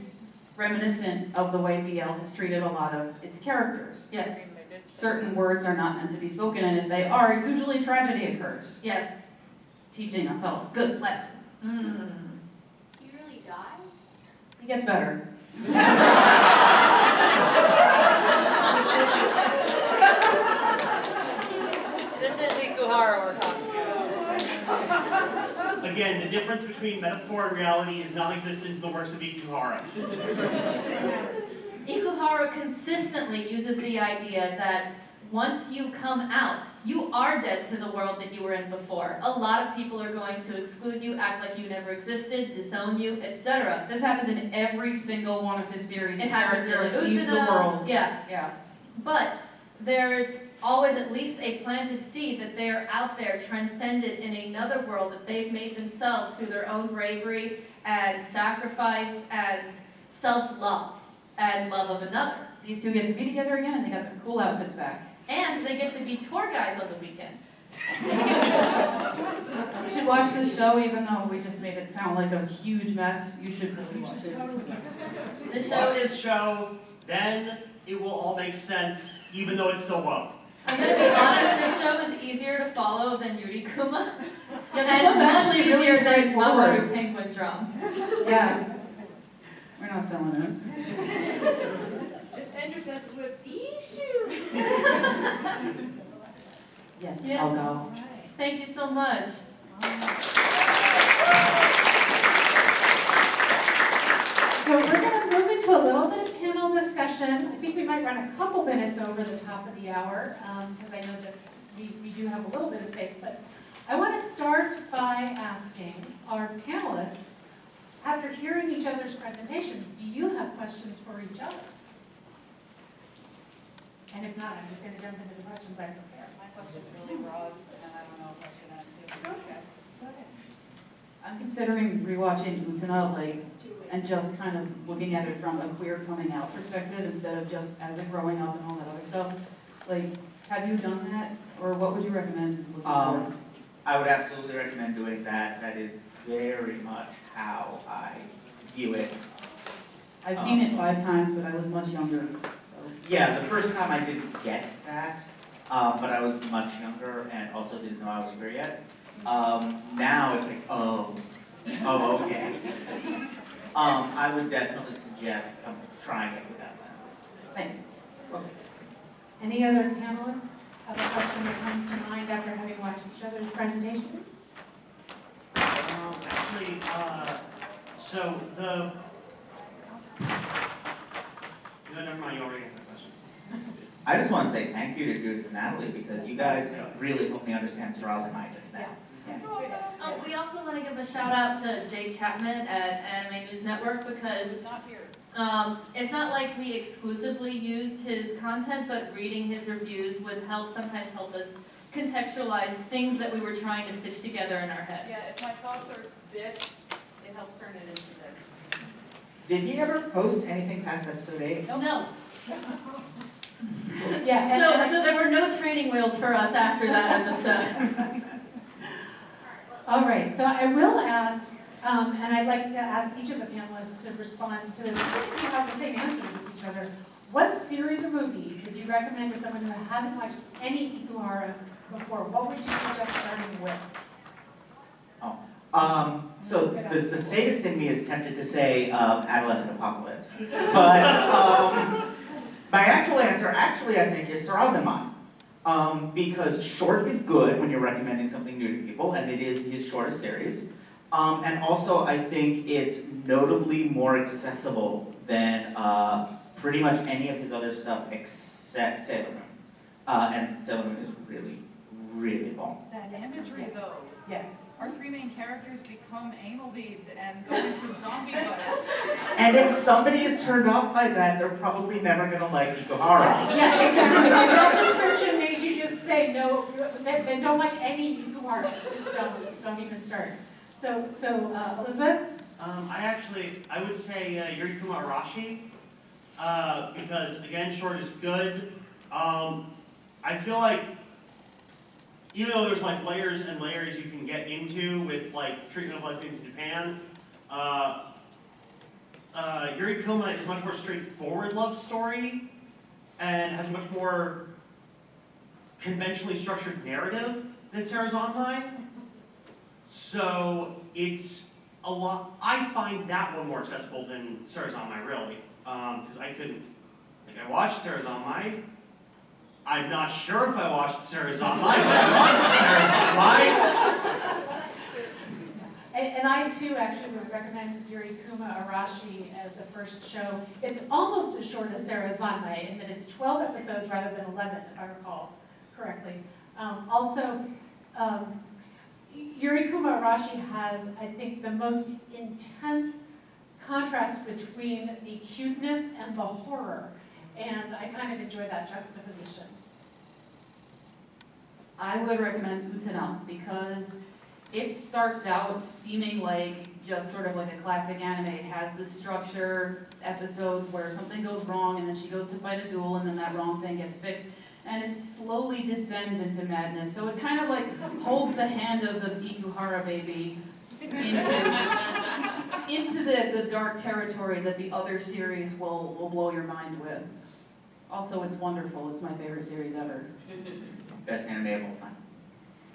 reminiscent of the way BL has treated a lot of its characters. Yes, Certain words are not meant to be spoken, and if they are, usually tragedy occurs, yes. teaching us all a good lesson. Mm. He really dies? He gets better. This is Ikuhara we're talking about. Again, the difference between metaphor and reality is non-existent in the works of Ikuhara. Ikuhara consistently uses the idea that once you come out, you are dead to the world that you were in before. A lot of people are going to exclude you, act like you never existed, disown you, etc. This happens in every single one of his series. It happened in Character leaves the Utsuna. world. Yeah, Yeah. but there's always at least a planted seed that they are out there transcended in another world that they've made themselves through their own bravery and sacrifice and self-love and love of another. These two get to be together again, and they got their cool outfits back. And they get to be tour guides on the weekends. You should watch this show, even though we just made it sound like a huge mess. You should really watch it. The show Watch this is, show, then it will all make sense, even though it still won't. I'm gonna be honest, this show is easier to follow than Yurikuma. Yeah, this And one's much actually really easier than straightforward. Mamoru Penguin Drum. Yeah. We're not selling it. Just end your sentences with these shoes. Yes, Yes. I'll go. Thank you so much. So we're going to move into a little bit of panel discussion. I think we might run a couple minutes over the top of the hour, because I know that we do have a little bit of space, but I want to start by asking our panelists, after hearing each other's presentations, do you have questions for each other? And if not, I'm just going to jump into the questions I prepared. My question's really broad, and I don't know if I should ask it. Okay, go ahead. I'm considering rewatching Utena, like, and just kind of looking at it from a queer coming out perspective instead of just as a growing up and all that other stuff. Like, have you done that, or what would you recommend looking for? I would absolutely recommend doing that. That is very much how I view it. I've seen it 5 times, but I was much younger. So. Yeah, the first time I didn't get that, but I was much younger and also didn't know I was queer yet. Now it's like, oh, okay. I would definitely suggest trying it with that lens. Thanks. Any other panelists have a question that comes to mind after having watched each other's presentations? Actually, so the... No, never mind, you already answered the question. I just want to say thank you to Judith and Natalie because you guys really helped me understand Sarazanmai now. Oh, we also want to give a shout out to Jake Chapman at Anime News Network because Not here. it's not like we exclusively used his content, but reading his reviews would sometimes help us contextualize things that we were trying to stitch together in our heads. Yeah, if my thoughts are this, it helps turn it into this. Did he ever post anything past episode 8? No. Yeah. So there were no training wheels for us after that episode. All right, so I will ask, and I'd like to ask each of the panelists to respond to this. We have the same answers as each other. What series or movie would you recommend to someone who hasn't watched any Ikuhara before? What would you suggest starting with? So the sadist in me is tempted to say Adolescent Apocalypse. But my actual answer, actually, I think, is Sarazanmai. Because short is good when you're recommending something new to people, and it is his shortest series. And also, I think it's notably more accessible than pretty much any of his other stuff except Sailor Moon. And Sailor Moon is really, really bomb. That imagery though. Yeah. Our three main characters become anal beads and go into zombie butts. And if somebody is turned off by that, they're probably never gonna like Ikuhara. Yeah, exactly. If that description made you just say no, then don't watch any Ikuhara. Just don't even start. So Elizabeth? I would say Yurikuma Arashi, because again, short is good. I feel like, even though there's like layers and layers you can get into with like treatment of lesbians in Japan, Yurikuma is much more straightforward love story and has a much more conventionally structured narrative than Sarazanmai. So it's a lot, I find that one more accessible than Sarazanmai really, because I watched Sarazanmai. I'm not sure if I watched Sarazanmai, but I watched Sarazanmai. And I too actually would recommend Yurikuma Arashi as a first show. It's almost as short as Sarazanmai in that it's 12 episodes rather than 11, if I recall correctly. Yurikuma Arashi has, I think, the most intense contrast between the cuteness and the horror. And I kind of enjoy that juxtaposition. I would recommend Utena because it starts out seeming like just sort of like a classic anime. It has the structure, episodes where something goes wrong and then she goes to fight a duel and then that wrong thing gets fixed. And it slowly descends into madness. So it kind of like holds the hand of the Ikuhara baby into the dark territory that the other series will blow your mind with. Also, it's wonderful. It's my favorite series ever. Best anime of all time.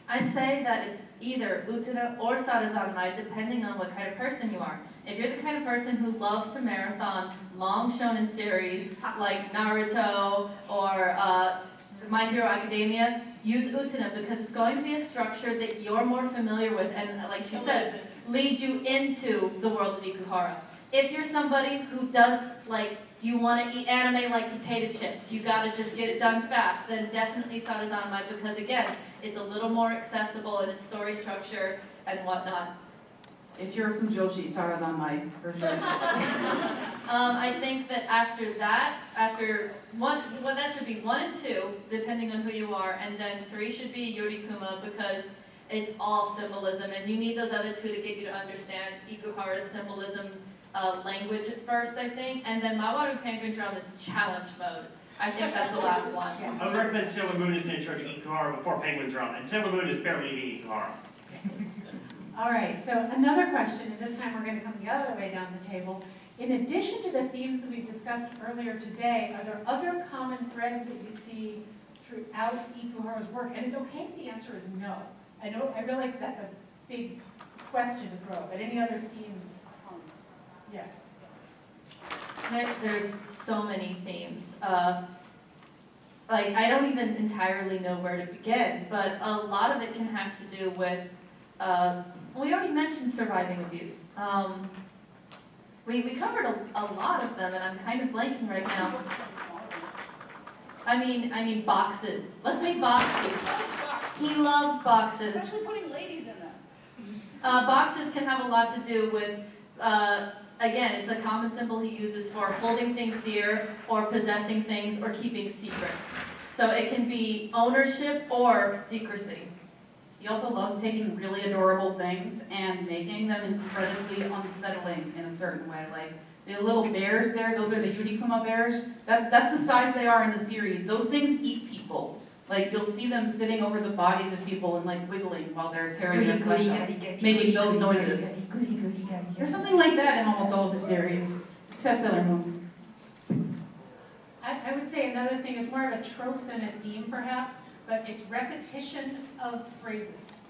I'd say that it's either Utena or Sarazanmai, depending on what kind of person you are. If you're the kind of person who loves to marathon long shonen series like Naruto or My Hero Academia, use Utena because it's going to be a structure that you're more familiar with and, like she says, lead you into the world of Ikuhara. If you're somebody who does, you want to eat anime like potato chips, you got to just get it done fast, then definitely Sarazanmai because, again, it's a little more accessible in its story structure and whatnot. If you're from Joshi, Sarazanmai, for sure. I think that after that, that should be 1 and 2, depending on who you are, and then 3 should be Yurikuma because it's all symbolism, and you need those other 2 to get you to understand Ikuhara's symbolism language at first, I think, and then Mawaru Penguin Drum is challenge mode. I think that's the last one. I would recommend Sailor Moon as an intro to Ikuhara before Penguin Drum, and Sailor Moon is barely eating Ikuhara. All right, so another question, and this time we're going to come the other way down the table. In addition to the themes that we discussed earlier today, are there other common threads that you see throughout Ikuhara's work? And it's okay if the answer is no. I realize that's a big question to throw, but any other themes? Yeah. There's so many themes. I don't even entirely know where to begin, but a lot of it can have to do with, we already mentioned surviving abuse. We covered a lot of them, and I'm kind of blanking right now. I mean boxes. Let's say boxes. He loves boxes. Especially putting ladies in them. Boxes can have a lot to do with, again, it's a common symbol he uses for holding things dear, or possessing things, or keeping secrets. So it can be ownership or secrecy. He also loves taking really adorable things and making them incredibly unsettling in a certain way. Like, see the little bears there? Those are the Yurikuma bears. That's the size they are in the series. Those things eat people. Like, you'll see them sitting over the bodies of people and like wiggling while they're tearing their flesh out, making those noises. There's something like that in almost all of the series, except Sailor Moon. I would say another thing is more of a trope than a theme perhaps, but it's repetition of phrases.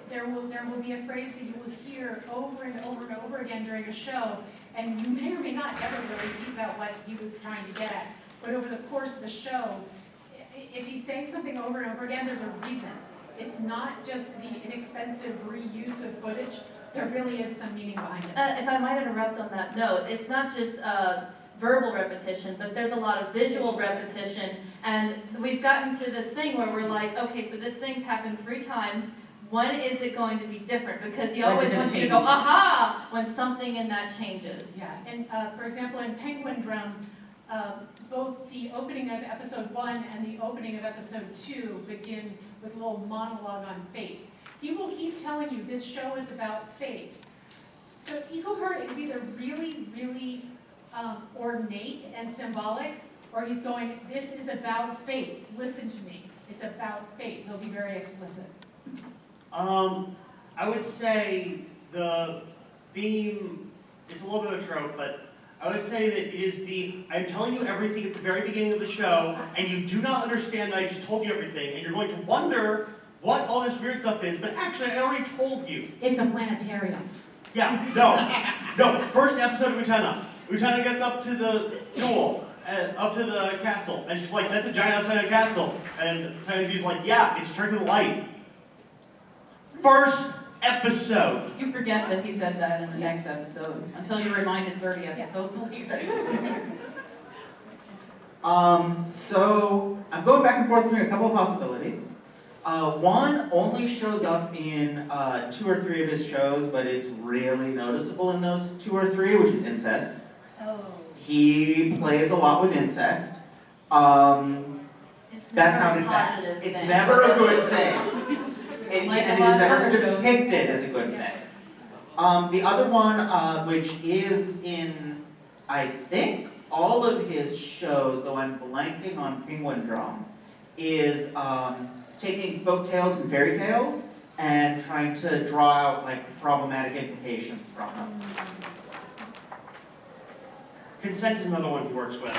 There will be a phrase that you will hear over and over and over again during a show, and you may or may not ever really tease out what he was trying to get at. But over the course of the show, if he's saying something over and over again, there's a reason. It's not just the inexpensive reuse of footage. There really is some meaning behind it. If I might interrupt on that note, it's not just verbal repetition, but there's a lot of visual repetition. And we've gotten to this thing where we're like, okay, so this thing's happened 3 times. When is it going to be different? Because he always wants you to go, aha, when something in that changes. Yeah, and for example, in Penguin Drum, both the opening of episode 1 and the opening of episode 2 begin with a little monologue on fate. He will keep telling you this show is about fate. So Ikuhara is either really, really ornate and symbolic, or he's going, this is about fate. Listen to me. It's about fate. He'll be very explicit. I would say the theme is a little bit of a trope, but I would say that it is I'm telling you everything at the very beginning of the show, and you do not understand that I just told you everything, and you're going to wonder what all this weird stuff is, but actually I already told you. It's a planetarium. Yeah, no, first episode of Utena. Utena gets up to the duel, up to the castle, and she's like, that's a giant outside of castle. And Sayonji's like, yeah, it's a trick of the light. First episode. You forget that he said that in the next episode until you're reminded 30 episodes later. So I'm going back and forth between a couple of possibilities. One only shows up in 2 or 3 of his shows, but it's really noticeable in those 2 or 3, which is incest. Oh. He plays a lot with incest. It's That never sounded a bad. positive It's thing. never a good thing. And Like it a lot is of never other shows. depicted as a good thing. The other one, which is in, I think, all of his shows, though I'm blanking on Penguin Drum, is taking folk tales and fairy tales and trying to draw out like the problematic implications from them. Consent is another one he works with.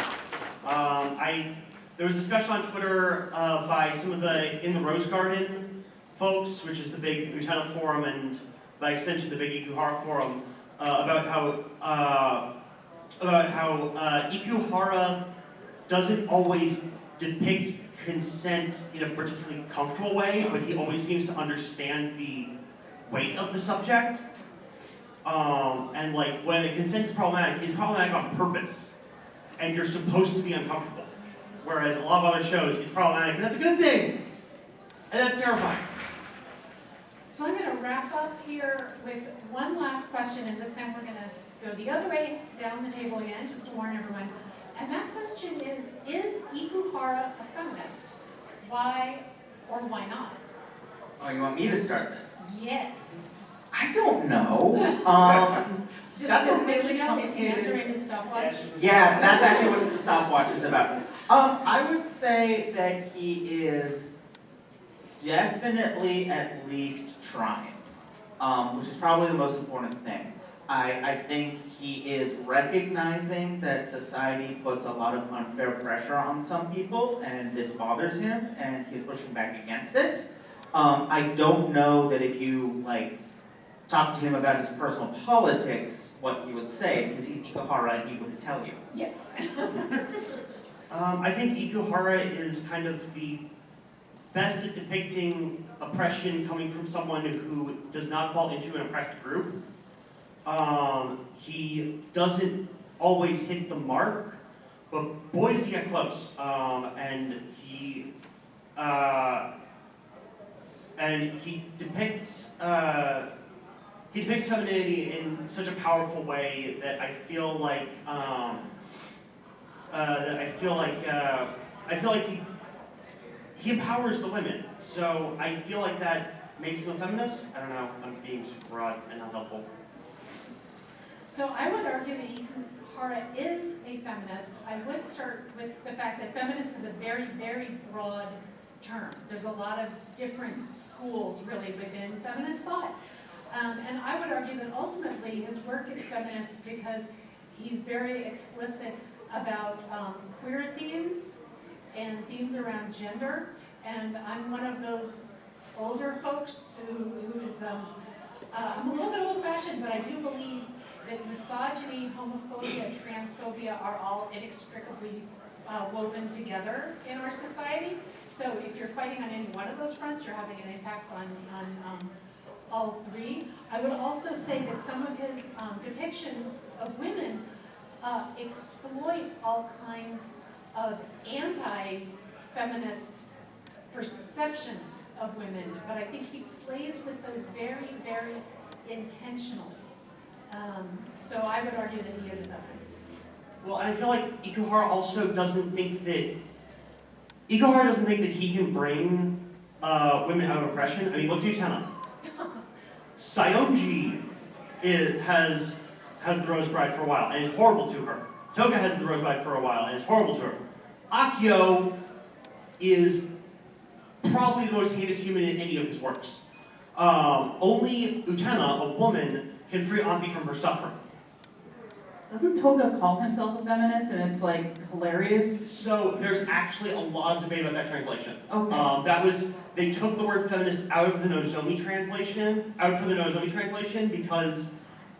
There was discussion on Twitter by some of the In the Rose Garden folks, which is the big Utena forum and by extension the big Ikuhara forum, about how Ikuhara doesn't always depict consent in a particularly comfortable way, but he always seems to understand the weight of the subject. And like when the consent is problematic, it's problematic on purpose, and you're supposed to be uncomfortable. Whereas a lot of other shows, it's problematic, and that's a good thing, and that's terrifying. So I'm going to wrap up here with one last question, and this time we're going to go the other way down the table again, just to warn everyone. And that question is Ikuhara a feminist? Why or why not? Oh, you want me to start this? Yes. I don't know. That's a really Is the answer complicated. in his stopwatch? Yes, that's actually what the stopwatch is about. I would say that he is definitely at least trying, which is probably the most important thing. I think he is recognizing that society puts a lot of unfair pressure on some people, and this bothers him, and he's pushing back against it. I don't know that if you talk to him about his personal politics, what he would say, because he's Ikuhara and he wouldn't tell you. Yes. I think Ikuhara is kind of the best at depicting oppression coming from someone who does not fall into an oppressed group. He doesn't always hit the mark, but boy does he get close. And he depicts femininity in such a powerful I I feel like he empowers the women. So I feel like that makes him a feminist. I don't know, I'm being super broad and not helpful. So I would argue that Ikuhara is a feminist. I would start with the fact that feminist is a very, very broad term. There's a lot of different schools really within feminist thought. And I would argue that ultimately his work is feminist because he's very explicit about queer themes and themes around gender. And I'm one of those older folks who is, I'm a little bit old-fashioned, but I do believe that misogyny, homophobia, transphobia are all inextricably woven together in our society. So if you're fighting on any one of those fronts, you're having an impact on all three. I would also say that some of his depictions of women exploit all kinds of anti-feminist perceptions of women, but I think he plays with those very, very intentionally. So I would argue that he is a feminist. Well, I feel like Ikuhara also doesn't think that he can bring women out of oppression. I mean, look at Utena. Sayonji has the Rose Bride for a while and is horrible to her. Toga has the Rose Bride for a while and is horrible to her. Akio is probably the most heinous human in any of his works. Only Utena, a woman, can free Anki from her suffering. Doesn't Toga call himself a feminist and it's like hilarious? So there's actually a lot of debate about that translation. Okay. They took the word feminist out for the Nozomi translation because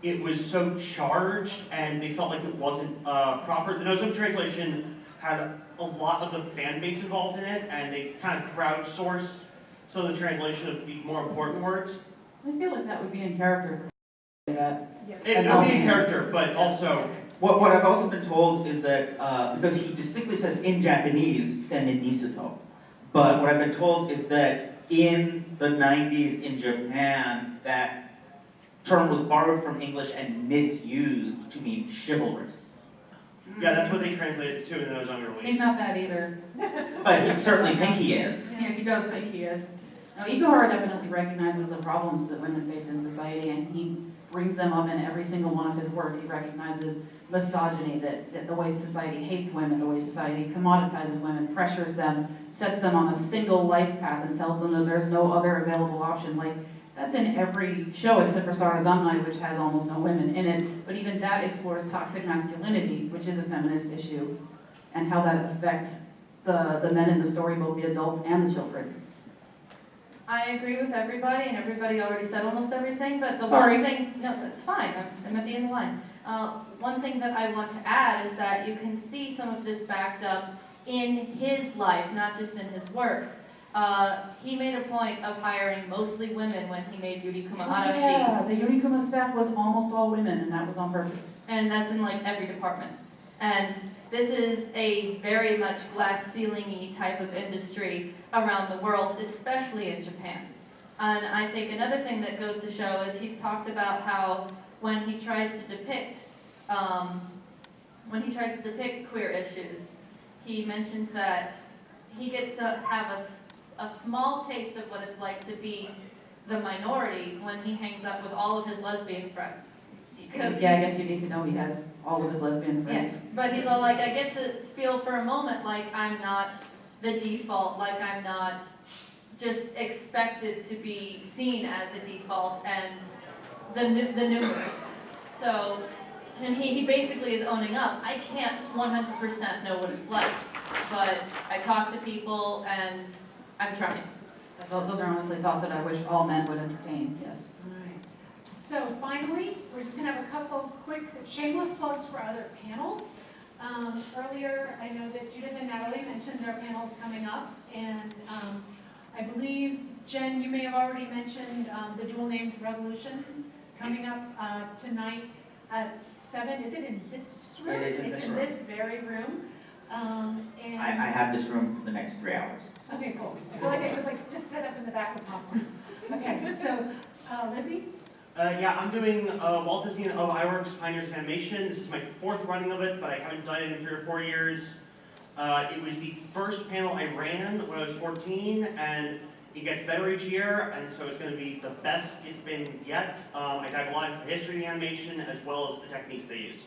it was so charged and they felt like it wasn't proper. The Nozomi translation had a lot of the fan base involved in it and they kind of crowdsourced some of the translation of the more important words. I feel like that would be in character. That. It would be in character, but also... What I've also been told is that, because he distinctly says in Japanese, feminisuto, but what I've been told is that in the 90s in Japan, that term was borrowed from English and misused to mean chivalrous. Yeah, that's what they translated it to in the Nozomi release. He's not that either. But you certainly think he is. Yeah, he does think he is. Now, Ikuhara definitely recognizes the problems that women face in society, and he brings them up in every single one of his works. He recognizes misogyny, that the way society hates women, the way society commoditizes women, pressures them, sets them on a single life path, and tells them that there's no other available option. Like, that's in every show except for Sarazanmai, which has almost no women in it. But even that explores toxic masculinity, which is a feminist issue, and how that affects the men in the story, both the adults and the children. I agree with everybody, and everybody already said almost everything, but the Sorry. one thing, no, that's fine, I'm at the end of the line. One thing that I want to add is that you can see some of this backed up in his life, not just in his works. He made a point of hiring mostly women when he made Yurikuma Arashi. Yeah, the Yurikuma staff was almost all women, and that was on purpose. And that's in like every department. And this is a very much glass ceiling-y type of industry around the world, especially in Japan. And I think another thing that goes to show is he's talked about how when he tries to depict queer issues, he mentions that he gets to have a small taste of what it's like to be the minority when he hangs up with all of his lesbian friends. Yeah, I guess you need to know he has all of his lesbian friends. Yes, but he's all like, I get to feel for a moment like I'm not the default, like I'm not just expected to be seen as a default and the numerous. So, and he basically is owning up. I can't 100% know what it's like, but I talk to people and I'm trying. Those are honestly thoughts that I wish all men would entertain, yes. So finally, we're just gonna have a couple quick shameless plugs for other panels. Earlier, I know that Judith and Natalie mentioned their panels coming up, and I believe, Jen, you may have already mentioned the dual-named revolution coming up tonight at 7. Is it in this room? It is in this room. It's in this very room. And I have this room for the next 3 hours. okay, cool. I feel like I should just set up in the back with popcorn. Okay, so Lizzie? Yeah, I'm doing Walt Disney and Iwerks Pioneers of Animation. This is my 4th running of it, but I haven't done it in 3 or 4 years. It was the first panel I ran when I was 14, and it gets better each year, and so it's going to be the best it's been yet. I dive a lot into the history of the animation as well as the techniques they use.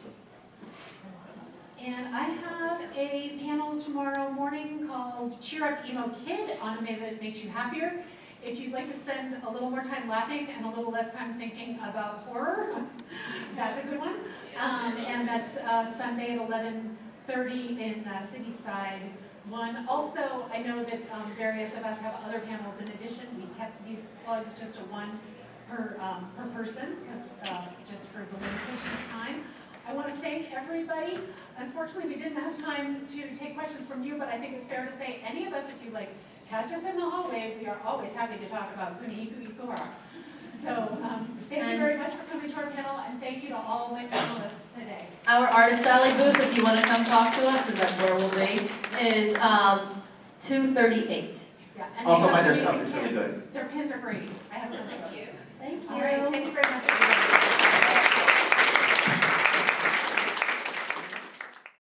And I have a panel tomorrow morning called Cheer Up Emo Kid, anime that makes you happier. If you'd like to spend a little more time laughing and a little less time thinking about horror, that's a good one. And that's Sunday at 11:30 in Cityside 1. Also, I know that various of us have other panels in addition. We kept these plugs just to one per person, because just for the limitation of time. I want to thank everybody. Unfortunately, we didn't have time to take questions from you, but I think it's fair to say any of us, if you like, catch us in the hallway, we are always happy to talk about Kunihiko Ikuhara. So thank you very much for coming to our panel, and thank you to all my panelists today. Our Artist Alley booth, if you want to come talk to us, because that's where we'll be, is 238. Yeah, and Also they buy have their amazing stuff, it's really pins. good. Their pins are great. I have a bunch of them. Thank you. All right, thanks very much, everybody.